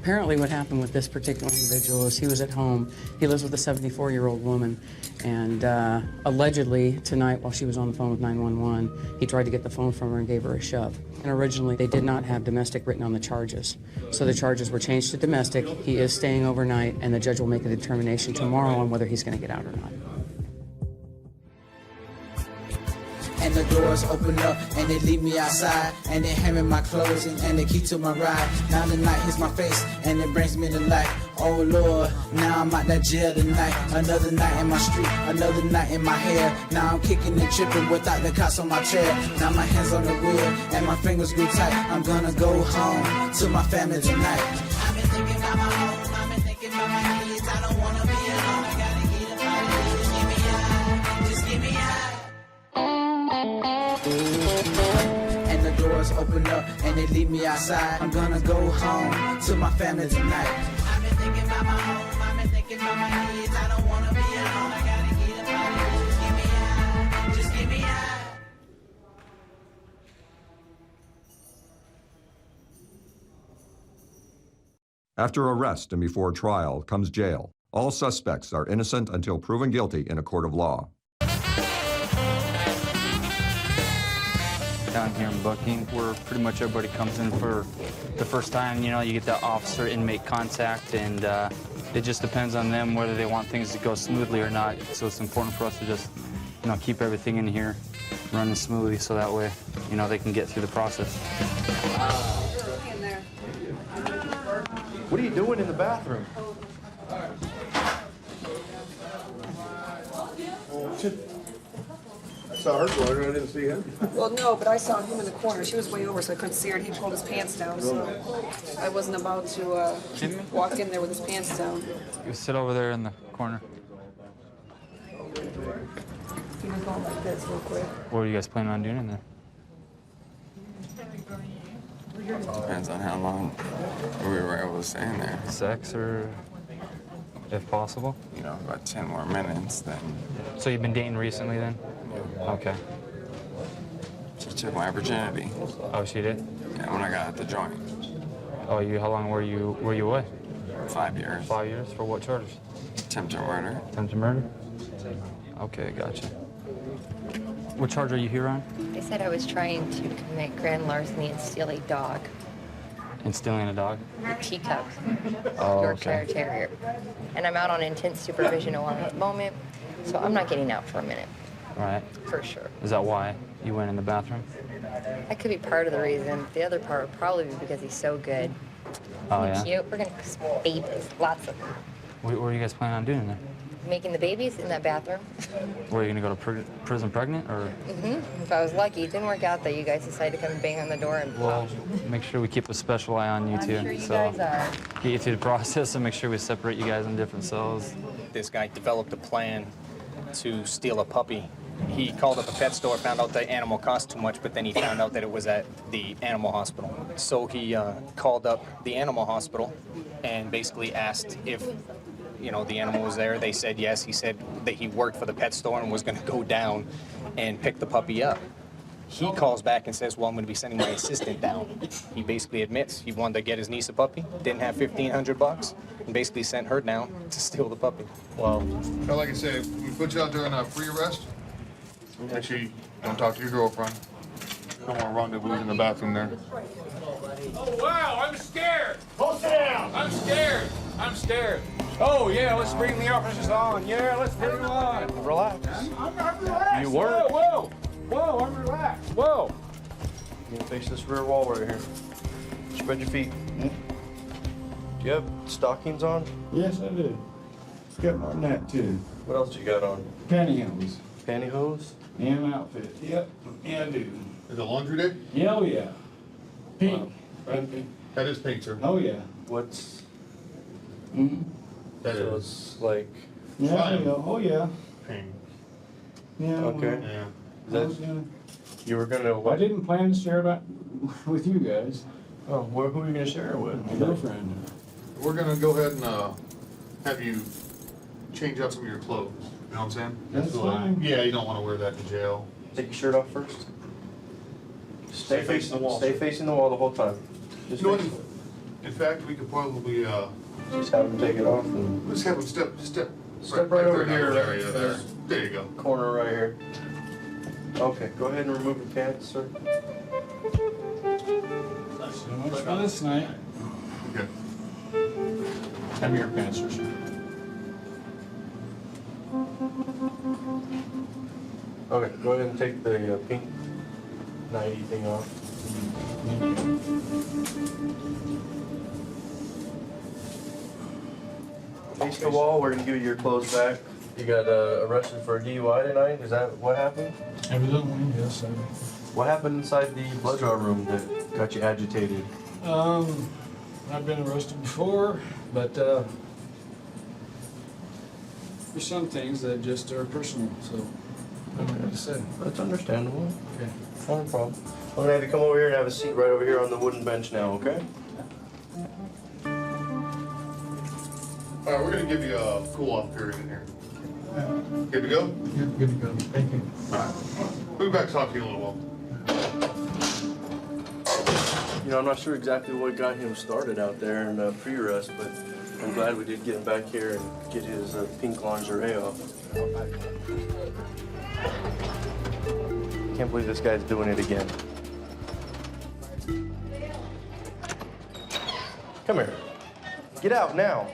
Apparently what happened with this particular individual is he was at home. He lives with a 74-year-old woman, and allegedly tonight while she was on the phone with 911, he tried to get the phone from her and gave her a shove. And originally they did not have domestic written on the charges. So the charges were changed to domestic. He is staying overnight, and the judge will make a determination tomorrow on whether he's going to get out or not. And the doors open up and they leave me outside, and they hand me my clothes and the key to my ride. Now the night hits my face and it brings me to life. Oh Lord, now I'm out that jail tonight. Another night in my street, another night in my hair. Now I'm kicking and tripping without the cops on my chair. Now my hands on the wheel and my fingers grew tight. I'm gonna go home to my family tonight. I've been thinking about my home, I've been thinking about my kids. I don't wanna be alone, I gotta get up out of here. Just get me out, just get me out. And the doors open up and they leave me outside. I'm gonna go home to my family tonight. I've been thinking about my home, I've been thinking about my kids. I don't wanna be alone, I gotta get up out of here. Just get me out, just get me out. After arrest and before trial comes jail. All suspects are innocent until proven guilty in a court of law. Down here in Bucking, where pretty much everybody comes in for the first time, you know, you get that officer-inmate contact, and it just depends on them whether they want things to go smoothly or not. So it's important for us to just, you know, keep everything in here running smoothly, so that way, you know, they can get through the process. What are you doing in the bathroom? I saw her going, I didn't see him. Well, no, but I saw him in the corner. She was way over, so I couldn't see her, and he pulled his pants down, so I wasn't about to walk in there with his pants down. You sit over there in the corner. He was going like this real quick. What are you guys planning on doing in there? Depends on how long we were able to stay in there. Sex, or if possible? You know, about 10 more minutes, then. So you've been dating recently, then? Yeah. Okay. She took my virginity. Oh, she did? Yeah, when I got out the joint. Oh, how long were you away? 5 years. 5 years? For what charges? Attempted murder. Attempted murder? Okay, gotcha. What charge are you here on? They said I was trying to commit grand larceny and steal a dog. And stealing a dog? A teacup. Oh, Yorkshire okay. Terrier. And I'm out on intense supervision at the moment, so I'm not getting out for a minute. Right. For sure. Is that why you went in the bathroom? That could be part of the reason. The other part would probably be because he's so good. Oh, and yeah? cute. We're gonna have some babies, lots of them. What are you guys planning on doing there? Making the babies in that bathroom. Were you gonna go to prison pregnant, or? If I was lucky. It didn't work out though. You guys decided to come and bang on the door and Well, make sure we keep a special eye on you I'm too. sure you so guys are. get you through the process and make sure we separate you guys in different cells. This guy developed a plan to steal a puppy. He called up a pet store, found out the animal cost too much, but then he found out that it was at the animal hospital. So he called up the animal hospital and basically asked if, you know, the animal was there. They said yes. He said that he worked for the pet store and was going to go down and pick the puppy up. He calls back and says, well, I'm going to be sending my assistant down. He basically admits he wanted to get his niece a puppy, didn't have $1,500, and basically sent her down to steal the puppy. Well, Like I said, we put you out there on a free arrest. Make sure you don't talk to your girlfriend. Don't want to rendezvous in the bathroom there. Oh, wow, I'm scared. Hold it down. I'm scared. I'm scared. Oh, yeah, let's bring the officers on. Yeah, let's bring them on. Relax. You weren't. Whoa, whoa, I'm relaxed. Whoa. You can face this rear wall right here. Spread your feet. Do you have stockings on? Yes, I do. Got on that too. What else you got on? Pantyhose. Pantyhose? And outfit. Yep. Yeah, I do. Is it laundry day? Yeah, oh yeah. Pink. Right, pink. That is pink, sir. Oh yeah. What's... That so is it's like... Yeah, there you go. Oh yeah. pink. Yeah. Okay. Yeah. Is that, you were gonna... I didn't plan to share that with you guys. Oh, who are you gonna share it with? My girlfriend. We're gonna go ahead and have you change out some of your clothes. You know what I'm saying? That's fine. Yeah, you don't want to wear that in jail. Take your shirt off first. Stay facing the wall. Stay facing the wall the whole time. Just You know face- what? In fact, we could probably just have him take it off and let's have him step right over there, here. that area there. There you go. Corner right here. Okay, go ahead and remove your pants, sir. So much for this night. Okay. Have your pants, sir. Okay, go ahead and take the pink nighty thing off. Face the wall, we're gonna give you your clothes back. You got arrested for a DUI tonight, is that what happened? Evidently, yes. What happened inside the blood draw room that got you agitated? I've been arrested before, but there's some things that just are personal, so I don't know what to say. That's understandable. Okay. Not a problem. I'm gonna have you come over here and have a seat right over here on the wooden bench now, okay? All right, we're gonna give you a cool-off period in here. Good to go? Yeah, good to go. Thank you. All right. We'll be back to talk to you in a little while. You know, I'm not sure exactly what got him started out there in pre-arrest, but I'm glad we did get him back here and get his pink lingerie off. Can't believe this guy's doing it again. Come here. Get out now.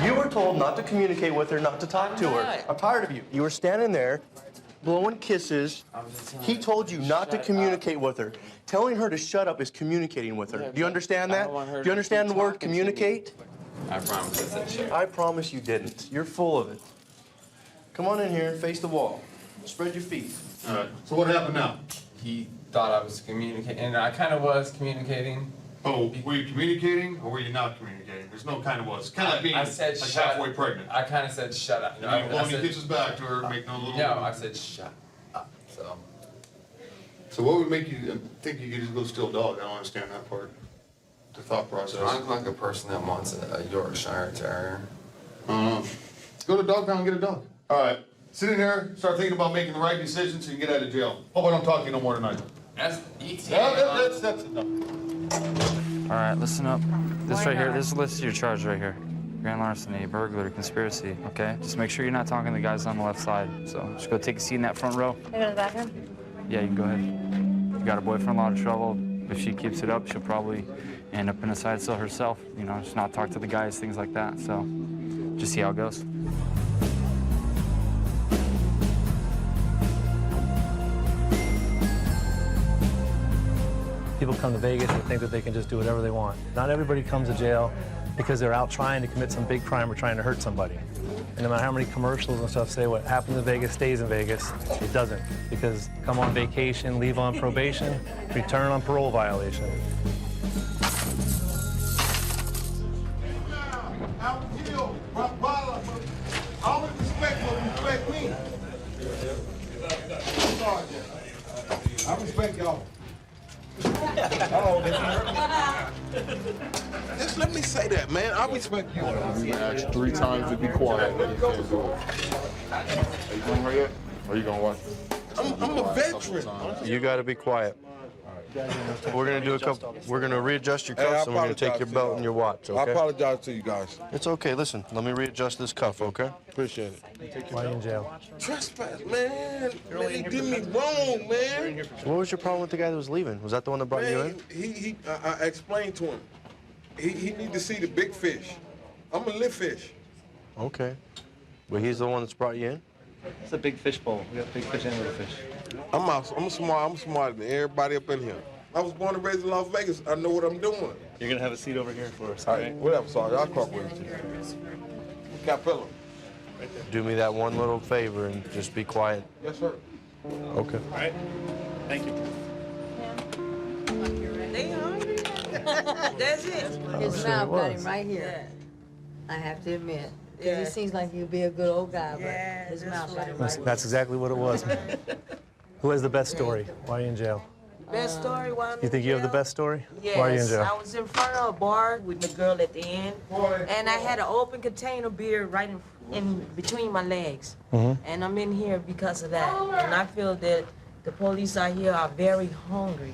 You were told not to communicate with her, not to talk to her. I'm tired of you. You were standing there, blowing kisses. He told you not to communicate with her. Telling her to shut up is communicating with her. Do you understand that? Do you understand the word communicate? I promise I said share. I promise you didn't. You're full of it. Come on in here and face the wall. Spread your feet. All right, so what happened now? He thought I was communicating, and I kind of was communicating. Oh, were you communicating or were you not communicating? There's no kind of was. Kind of like being I said like shut. halfway pregnant. I kind of said shut up. You know, blowing your kisses back to her, making a little... No, I said shut up. So what would make you think you could just go steal a dog? I don't understand that part. The thought process. I look like a person that wants a Yorkshire Terrier. Go to the dog pound and get a dog. All right, sit in there, start thinking about making the right decision so you can get out of jail. Hope I don't talk to you no more tonight. That's ETA. Yeah, that's enough. All right, listen up. This right here, this is listed your charge right here. Grand larceny, burglary, conspiracy, okay? Just make sure you're not talking to the guys on the left side. So just go take a seat in that front row. Can I go to the bathroom? Yeah, you can go ahead. You got a boyfriend, a lot of trouble. If she keeps it up, she'll probably end up in a side cell herself. You know, just not talk to the guys, things like that. So just see how it goes. People come to Vegas and think that they can just do whatever they want. Not everybody comes to jail because they're out trying to commit some big crime or trying to hurt somebody. And no matter how many commercials and stuff say what happens in Vegas stays in Vegas, it doesn't. Because come on vacation, leave on probation, return on parole violation. Always respect what you respect me. I respect y'all. Just let me say that, man. I respect you. You asked 3 times to be quiet. Are you going to yet? Or are you going to watch? I'm a veteran. You got to be quiet. We're gonna do a couple. We're gonna readjust your cuffs and we're gonna take your belt and your watch. Okay? I apologize to you guys. It's okay. Listen, let me readjust this cuff. Okay? Appreciate it. Why are you in jail? Trespass, man. Man, they did me wrong, man. So what was your problem with the guy that was leaving? Was that the one that brought you in? I explained to him. He need to see the big fish. I'm a live fish. Okay. But he's the one that's brought you in? It's a big fish bowl. We got big fish and little fish. I'm smarter than everybody up in here. I was born and raised in Las Vegas. I know what I'm doing. You're gonna have a seat over here for us, All all right, right? whatever, sorry. I'll talk with you. Capello. Do me that one little favor and just be quiet. Yes, sir. Okay. All right. Thank you. They hungry. That's it. His mouth got him right here. I have to admit. Because he seems like he'd be a good old guy, but his mouth got him right here. That's exactly what it was. Who has the best story? Why are you in jail? Best story while I'm You think in you have the jail? best story? Yes. Why are you in jail? I was in front of a bar with the girl at the end, and I had an open container beer right in between my legs. And I'm in here because of that. And I feel that the police out here are very hungry.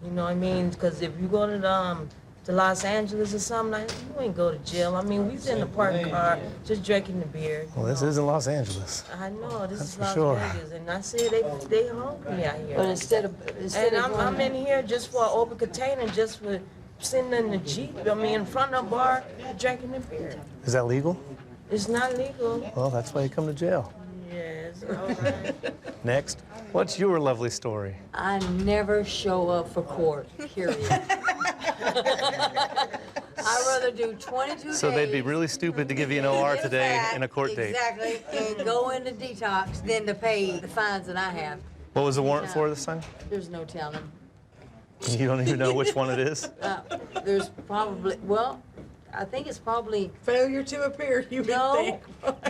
You know what I mean? Because if you go to Los Angeles or something, like, you ain't go to jail. I mean, we was in the parked car just drinking the beer. Well, this isn't Los Angeles. I know, this That's is for Las sure. Vegas, and I say they hungry out here. But instead of I'm in here just for an open container, just for sitting in the Jeep, I mean, in front of a bar, drinking the beer. Is that legal? It's not legal. Well, that's why you come to jail. Yes, all right. Next, what's your lovely story? I never show up for court, period. I'd rather do 22 So days. they'd be really stupid to give you an OR today in a court date. Exactly, and go into detox than to pay the fines that I have. What was the warrant for this time? There's no telling. You don't even know which one it is? There's probably, well, I think it's probably... Failure to appear, you No,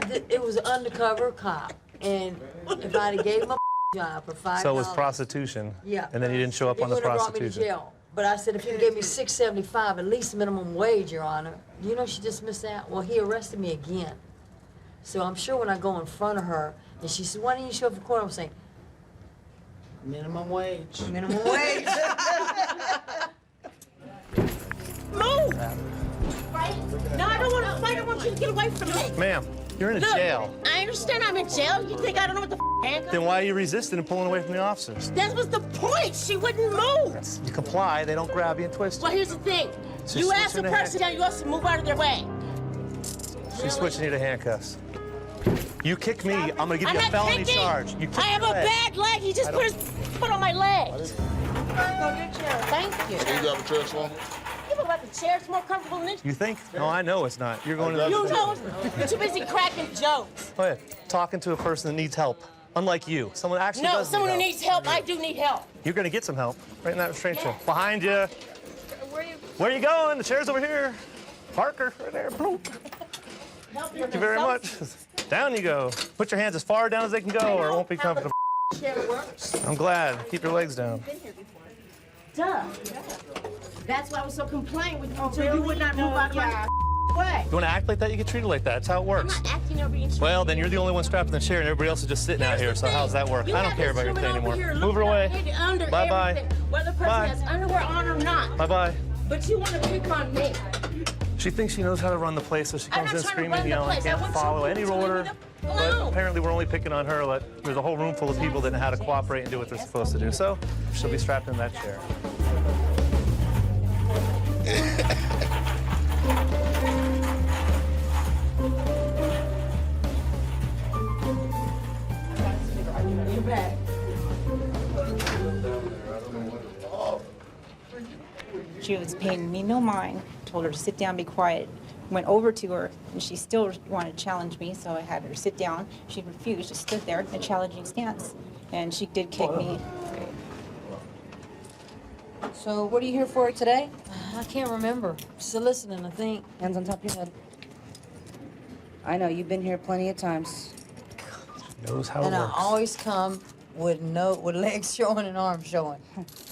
it was an undercover cop, and if I'd have gave him a job for $5... So it was prostitution? Yeah. And then you didn't show up He on the wouldn't have brought me to prostitution? jail. But I said, if you gave me $6.75, at least minimum wage, Your Honor. You know she just missed out? Well, he arrested me again. So I'm sure when I go in front of her, and she said, why didn't you show up for court? I'm saying, Minimum wage. minimum wage. Move! No, I don't want to fight. I want you to get away from me. Ma'am, you're in a Look, jail. I understand I'm in jail. You think I don't know what the handcuffs? Then why are you resisting and pulling away from the officers? That was the point. She wouldn't move. You comply, they don't grab you and twist Well, you. here's the thing. She's You ask the switching her person down, you ask to move out of their way. She's switching you to handcuffs. You kick me, I'm gonna give you a I'm not felony kicking. charge. You kick I have my a leg. bad leg. He just I put don't- his foot on my leg. Thank you. You got a chair, son? You look like the chair's more comfortable than this. You think? No, I know it's not. You're going to You know, you're too busy cracking jokes. Go ahead. Talking to a person that needs help. Unlike you. Someone actually No, does someone who need needs help. I do need help. You're gonna get some help. Right in that restraint chair. Behind you. Where you? Where are you going? The chair's over here. Parker, right there. Boom. Thank you very much. Down you go. Put your hands as far down as they can go or it won't be comfortable. Chair works. I'm glad. Keep your legs down. Been here before. Duh. That's why I was so complaining with you, so you would not move out of my way. You want to act like that? You get treated like that. That's how it I'm works. not acting or being Well, then you're the only one strapped in the chair and everybody else is just sitting out here. So how's that work? I don't care about your thing anymore. Move her away. Bye-bye. Whether the person Bye. has underwear on or not. Bye-bye. But you want to pick on me. She thinks she knows how to run the place, so she I'm comes not in trying to screaming, run the yelling, place. I can't want follow someone any to tell me order. to But alone. apparently we're only picking on her. There's a whole room full of people that know how to cooperate and do what they're supposed to do. So she'll be strapped in that chair. You bet. She was paying me no mind, told her to sit down, be quiet. Went over to her, and she still wanted to challenge me, so I had her sit down. She refused, just stood there in a challenging stance, and she did kick me. So what are you here for today? I can't remember. Soliciting, I think. Hands on top of your head. I know, you've been here plenty of times. Knows how it And I works. always come with legs showing and arms showing.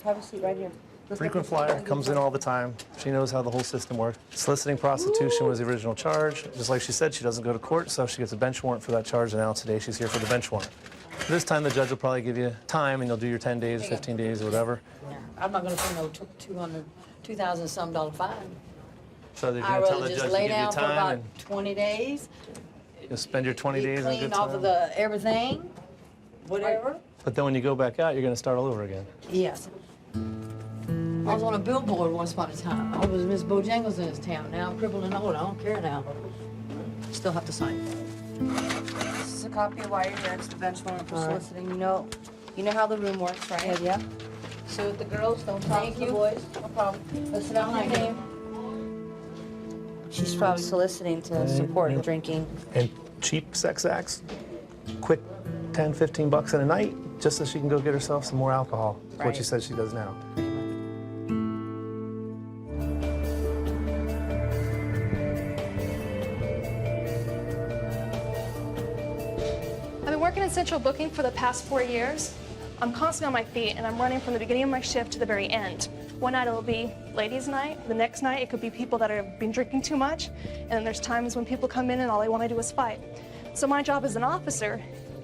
Have a seat right here. Frequent flyer, comes in all the time. She knows how the whole system works. Soliciting prostitution was the original charge. Just like she said, she doesn't go to court, so she gets a bench warrant for that charge, and now today she's here for the bench warrant. This time the judge will probably give you time, and you'll do your 10 days, 15 days, or whatever. Yeah. I'm not gonna pay no $2,000-some fine. So they're I'd gonna tell rather the just judge lay to give you down for time, about and 20 days. you'll spend your 20 Get days in a clean good off time. of the everything, whatever. But then when you go back out, you're gonna start all over again. Yes. I was on a billboard once upon a time. I was Miss Bojangles in this town. Now I'm crippled and old. I don't care now. Still have to sign. a copy of why you're here. It's the bench warrant for soliciting. You know how the room works, right? Yeah. So with the girls, don't talk to the boys. No problem. Listen out my name. She's probably soliciting to support drinking. And cheap sex acts, quick 10, 15 bucks in a night, just so she can go get herself some more alcohol. That's what she says she does now. I've been working in central booking for the past 4 years. I'm constantly on my feet, and I'm running from the beginning of my shift to the very end. One night it'll be ladies' night. The next night it could be people that have been drinking too much. And then there's times when people come in and all they want to do is fight. So my job as an officer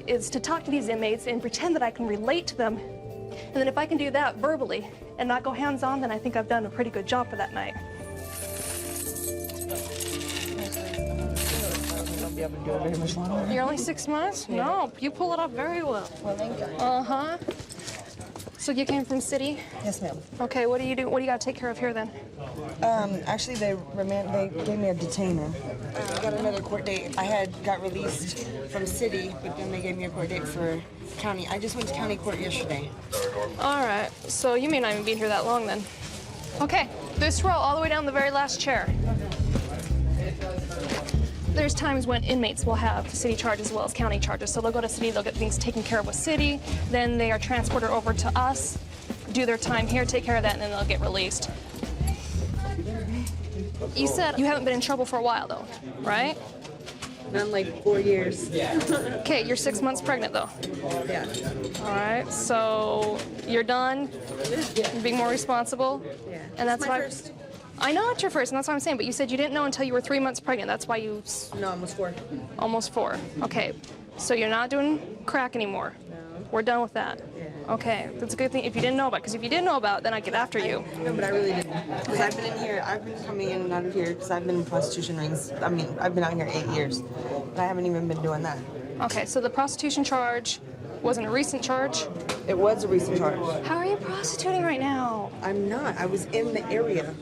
is to talk to these inmates and pretend that I can relate to them. And then if I can do that verbally and not go hands-on, then I think I've done a pretty good job for that night. You're only 6 months? Yeah. No, you pull it off very well. Well, thank you. Uh-huh. So you came from city? Yes, ma'am. Okay, what do you do? What do you got to take care of here then? Actually, they gave me a detainer. I got another court date. I got released from city, but then they gave me a court date for county. I just went to county court yesterday. All right, so you may not even be here that long then. Okay, this row all the way down the very last chair. There's times when inmates will have city charges as well as county charges. So they'll go to city, they'll get things taken care of with city, then they are transported over to us, do their time here, take care of that, and then they'll get released. You said you haven't been in trouble for a while though, right? Not in like 4 years. Okay, you're 6 months pregnant though. Yeah. All right, so you're done being more responsible? Yeah. And that's why. First. I know it's your first, and that's what I'm saying, but you said you didn't know until you were 3 months pregnant. That's why you... No, almost 4. Almost 4. Okay, so you're not doing crack anymore? No. We're done with that? Yeah. Okay, that's a good thing if you didn't know about it, because if you didn't know about it, then I'd get after you. No, but I really didn't. Because I've been in here, I've been coming in and out of here because I've been in prostitution rings. I mean, I've been out here 8 years, but I haven't even been doing that. Okay, so the prostitution charge wasn't a recent charge? It was a recent charge. How are you prostituting right now? I'm not. I was in the area.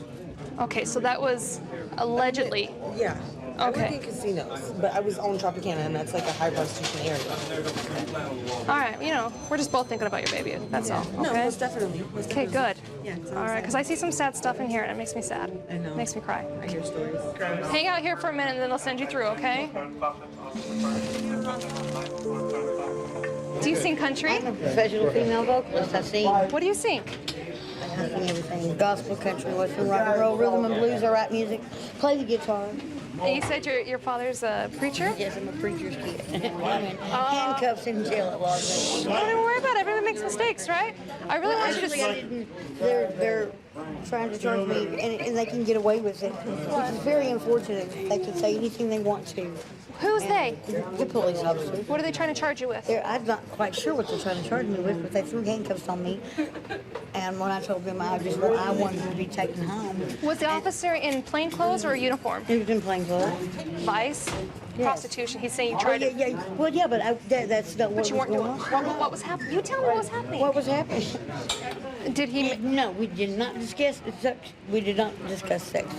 Okay, so that was allegedly. Yeah. I work Okay. in casinos, but I was on Tropicana, and that's like a high prostitution area. All right, you know, we're just both thinking about your baby. That's all. Okay? No, most definitely. Okay, good. Yeah. All right, because I see some sad stuff in here, and it makes me sad. I know. Makes me cry. I hear stories. Hang out here for a minute, and then they'll send you through, okay? Do you sing country? I'm a professional female vocalist. I sing. What do you sing? I sing everything. Gospel, country, western, rock and roll, rhythm and blues. I write music, play the guitar. And you said your father's a preacher? Yes, I'm a preacher's kid. I'm in handcuffs in jail at Las Vegas. Don't even worry about it. Everyone makes mistakes, right? I really want you to... Actually, I didn't. They're trying to charge me, and they can get away with it, which is very unfortunate. They can say anything they want to. Who's they? The police officers. What are they trying to charge you with? I'm not quite sure what they're trying to charge me with, but they threw handcuffs on me. And when I told them I wanted to be taken home. Was the officer in plain clothes or a uniform? He was in plain clothes. Vice? Yes. Prostitution. He's saying you tried to... Yeah. Well, yeah, but that's not what But you was weren't going doing... on. What was happening? You tell me what was happening. What was happening? Did he... No, we did not discuss sex. We did not discuss sex.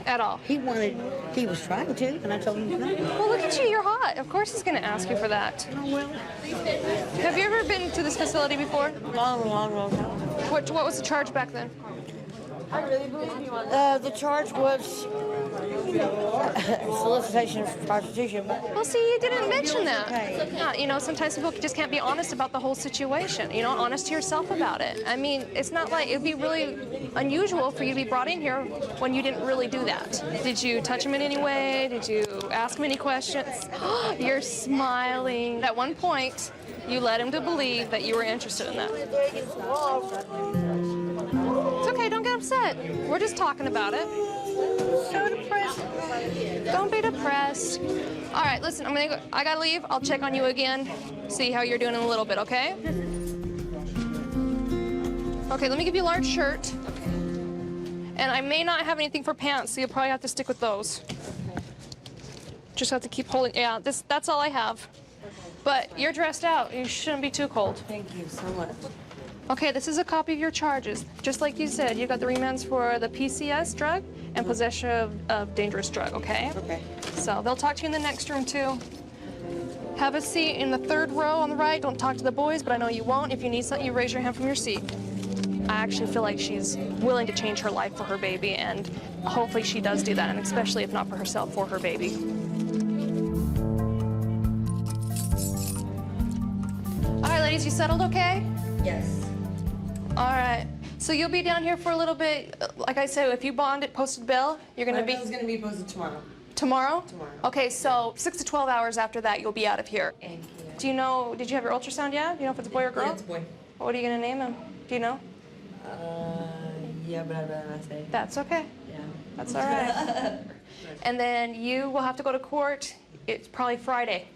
At all? He was trying to, and I told him no. Well, look at you, you're hot. Of course he's going to ask you for that. Oh, well. Have you ever been to this facility before? Long time. What was the charge back then? I really believe you on that. The charge was solicitation of prostitution. Well, see, you didn't mention that. Okay. Yeah, you know, sometimes people just can't be honest about the whole situation. You know, honest to yourself about it. I mean, it's not like it'd be really unusual for you to be brought in here when you didn't really do that. Did you touch him in any way? Did you ask him any questions? You're smiling. At one point, you led him to believe that you were interested in that. It's okay, don't get upset. We're just talking about it. So depressed. Don't be depressed. All right, listen, I gotta leave. I'll check on you again, see how you're doing in a little bit, okay? Okay, let me give you a large shirt. And I may not have anything for pants, so you'll probably have to stick with those. Just have to keep holding, yeah, that's all I have. But you're dressed out, you shouldn't be too cold. Thank you so much. Okay, this is a copy of your charges. Just like you said, you got the remands for the PCS drug and possession of dangerous drug, okay? Okay. So they'll talk to you in the next room, too. Have a seat in the third row on the right. Don't talk to the boys, but I know you won't. If you need something, you raise your hand from your seat. I actually feel like she's willing to change her life for her baby, and hopefully she does do that, and especially if not for herself, for her baby. All right, ladies, you settled okay? Yes. All right. So you'll be down here for a little bit. Like I said, if you bonded, posted bail, you're going to be... My bill's going to be posted tomorrow. Tomorrow? Tomorrow. Okay, so 6 to 12 hours after that, you'll be out of here. Thank you. Do you know, did you have your ultrasound yet? Do you know if it's a boy or girl? Yeah, it's a boy. What are you going to name him? Do you know? Yeah, but I'd rather not say. That's okay. Yeah. That's all right. And then you will have to go to court. It's probably Friday.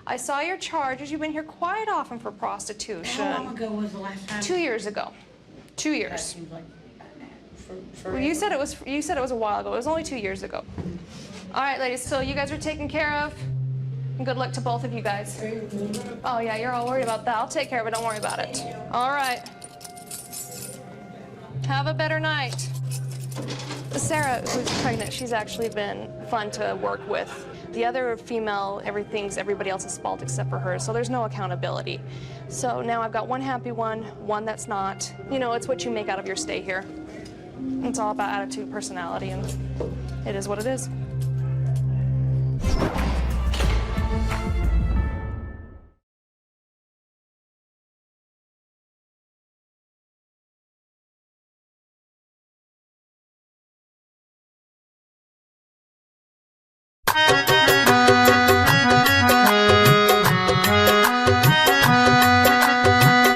I saw your charges. You've been here quite often for prostitution. How long ago was the last time? 2 years ago. 2 years. That seems like Well, you said it was a while ago. It was only 2 years ago. All right, ladies. So you guys are taken care of. And good luck to both of you guys. Oh yeah, you're all worried about that. I'll take care of it. Don't worry about it. All right. Have a better night. Sarah, who's pregnant, she's actually been fun to work with. The other female, everything's everybody else's fault except for hers, so there's no accountability. So now I've got one happy one that's not. You know, it's what you make out of your stay here. It's all about attitude, personality, and it is what it is.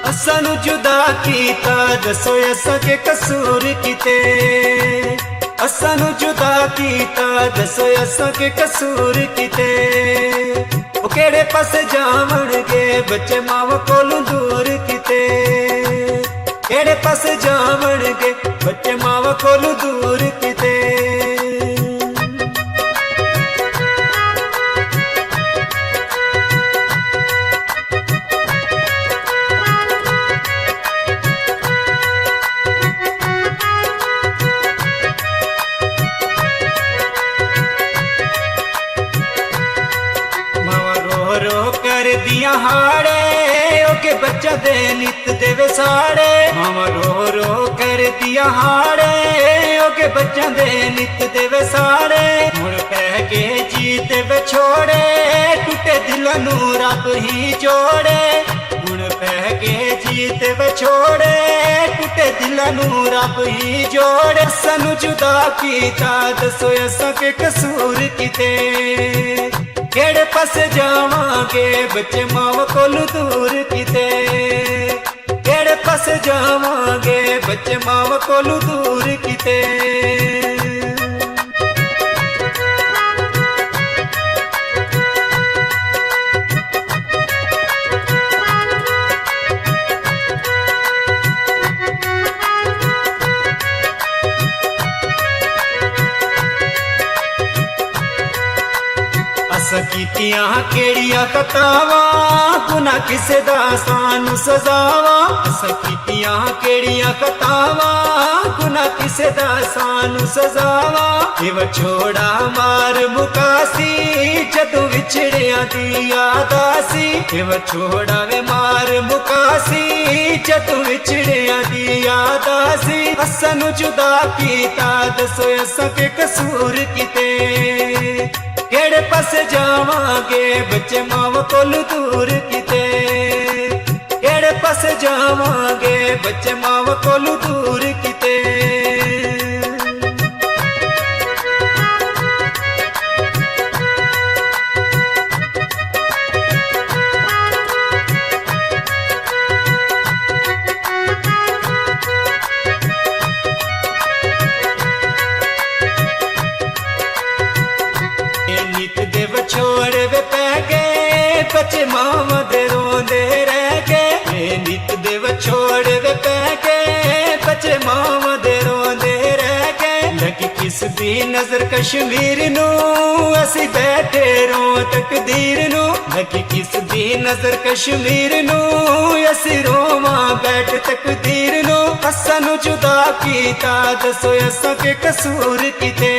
असानू जुदा कीता दसो ऐसा के कसूर किते असानू जुदा कीता दसो ऐसा के कसूर किते ओ केड़े पासे जावणगे बच्चे मावा कोलों दूर किते केड़े पासे जावणगे बच्चे मावा कोलों दूर किते दिया हाड़े ओके बच्चा दे नित दे साड़े मामा रो रो कर दिया हाड़े ओके बच्चा दे नित दे साड़े मुड़ पह के जीते वे छोड़े टूटे दिल नू रब ही जोड़े मुड़ पह के जीते वे छोड़े टूटे दिल नू रब ही जोड़े सानू जुदा कीता दसो असां के कसूर किते केड़े पासे जावांगे बच्चे मावा कोलू दूर किते केड़े पासे जावांगे बच्चे मावा कोलू दूर किते कीतियां केड़ियां कतावां गुना किसे दा सानू सजावा कीतियां केड़ियां कतावां गुना किसे दा सानू सजावा इव छोड़ा मार मुकासी जदों विछड़ियां दी याद आसी इव छोड़ा वे मार मुकासी जदों विछड़ियां दी याद आसी असानू जुदा कीता दसो असां के कसूर किते केड़े पासे जावांगे बच्चे मावा कोलू दूर किते केड़े पासे जावांगे बच्चे मावा कोलू दूर किते छोड़ वे पै गए बच्चे मावा दे रोंदे रह गए नित देव छोड़ वे पै गए बच्चे मावा दे रोंदे रह गए लगी किस दी नजर कश्मीर नू असी बैठे रो तकदीर नू लगी किस दी नजर कश्मीर नू असी रोवा बैठ तकदीर नू असानू जुदा कीता दसो असां के कसूर किते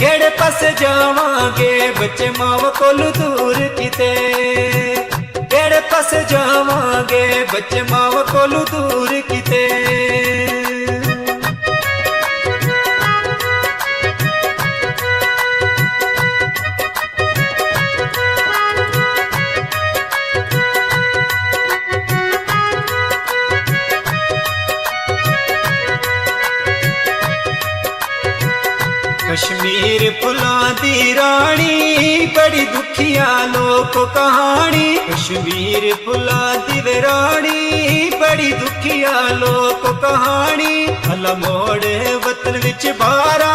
केड़े पासे जावांगे बच्चे माव कोलू दूर किते केड़े पासे जावांगे बच्चे माव कोलू दूर किते कश्मीर फुलां दी रानी बड़ी दुखिया लोक कहानी कश्मीर फुलां दी रानी बड़ी दुखिया लोक कहानी अल्लाह मोड़ वतन विच बारा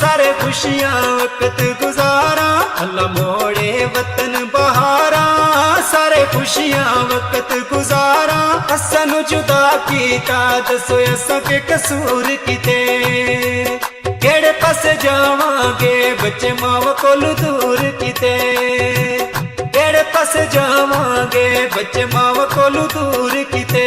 सारे खुशियां वक्त गुजारा अल्लाह मोड़े वतन बहारा सारे खुशियां वक्त गुजारा असां जुदा कीता दसो असां के कसूर किते केड़े पासे जावांगे बच्चे माव कोलू दूर किते केड़े पासे जावांगे बच्चे माव कोलू दूर किते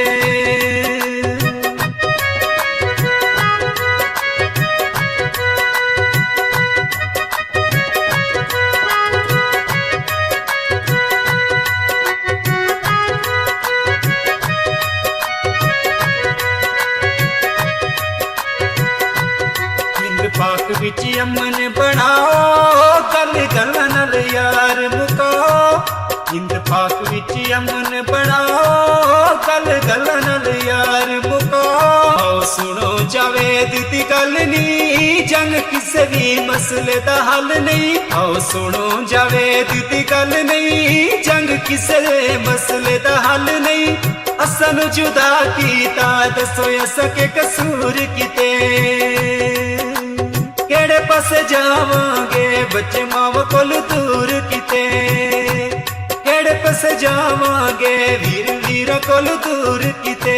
पाक विच अमन बनाओ गल गल नल यार मुकाओ इंद पाक विच अमन बनाओ गल गल नल यार मुकाओ सुनो जावेद दी गल नी जंग किसे भी मसले दा हल नहीं आओ सुनो जावेद दी गल नहीं जंग किसे मसले दा हल नहीं असां नू जुदा कीता दसो असां के कसूर किते केड़े पासे जावांगे बच्चे माव कोलू दूर किते केड़े पासे जावांगे वीर वीर कोलू दूर किते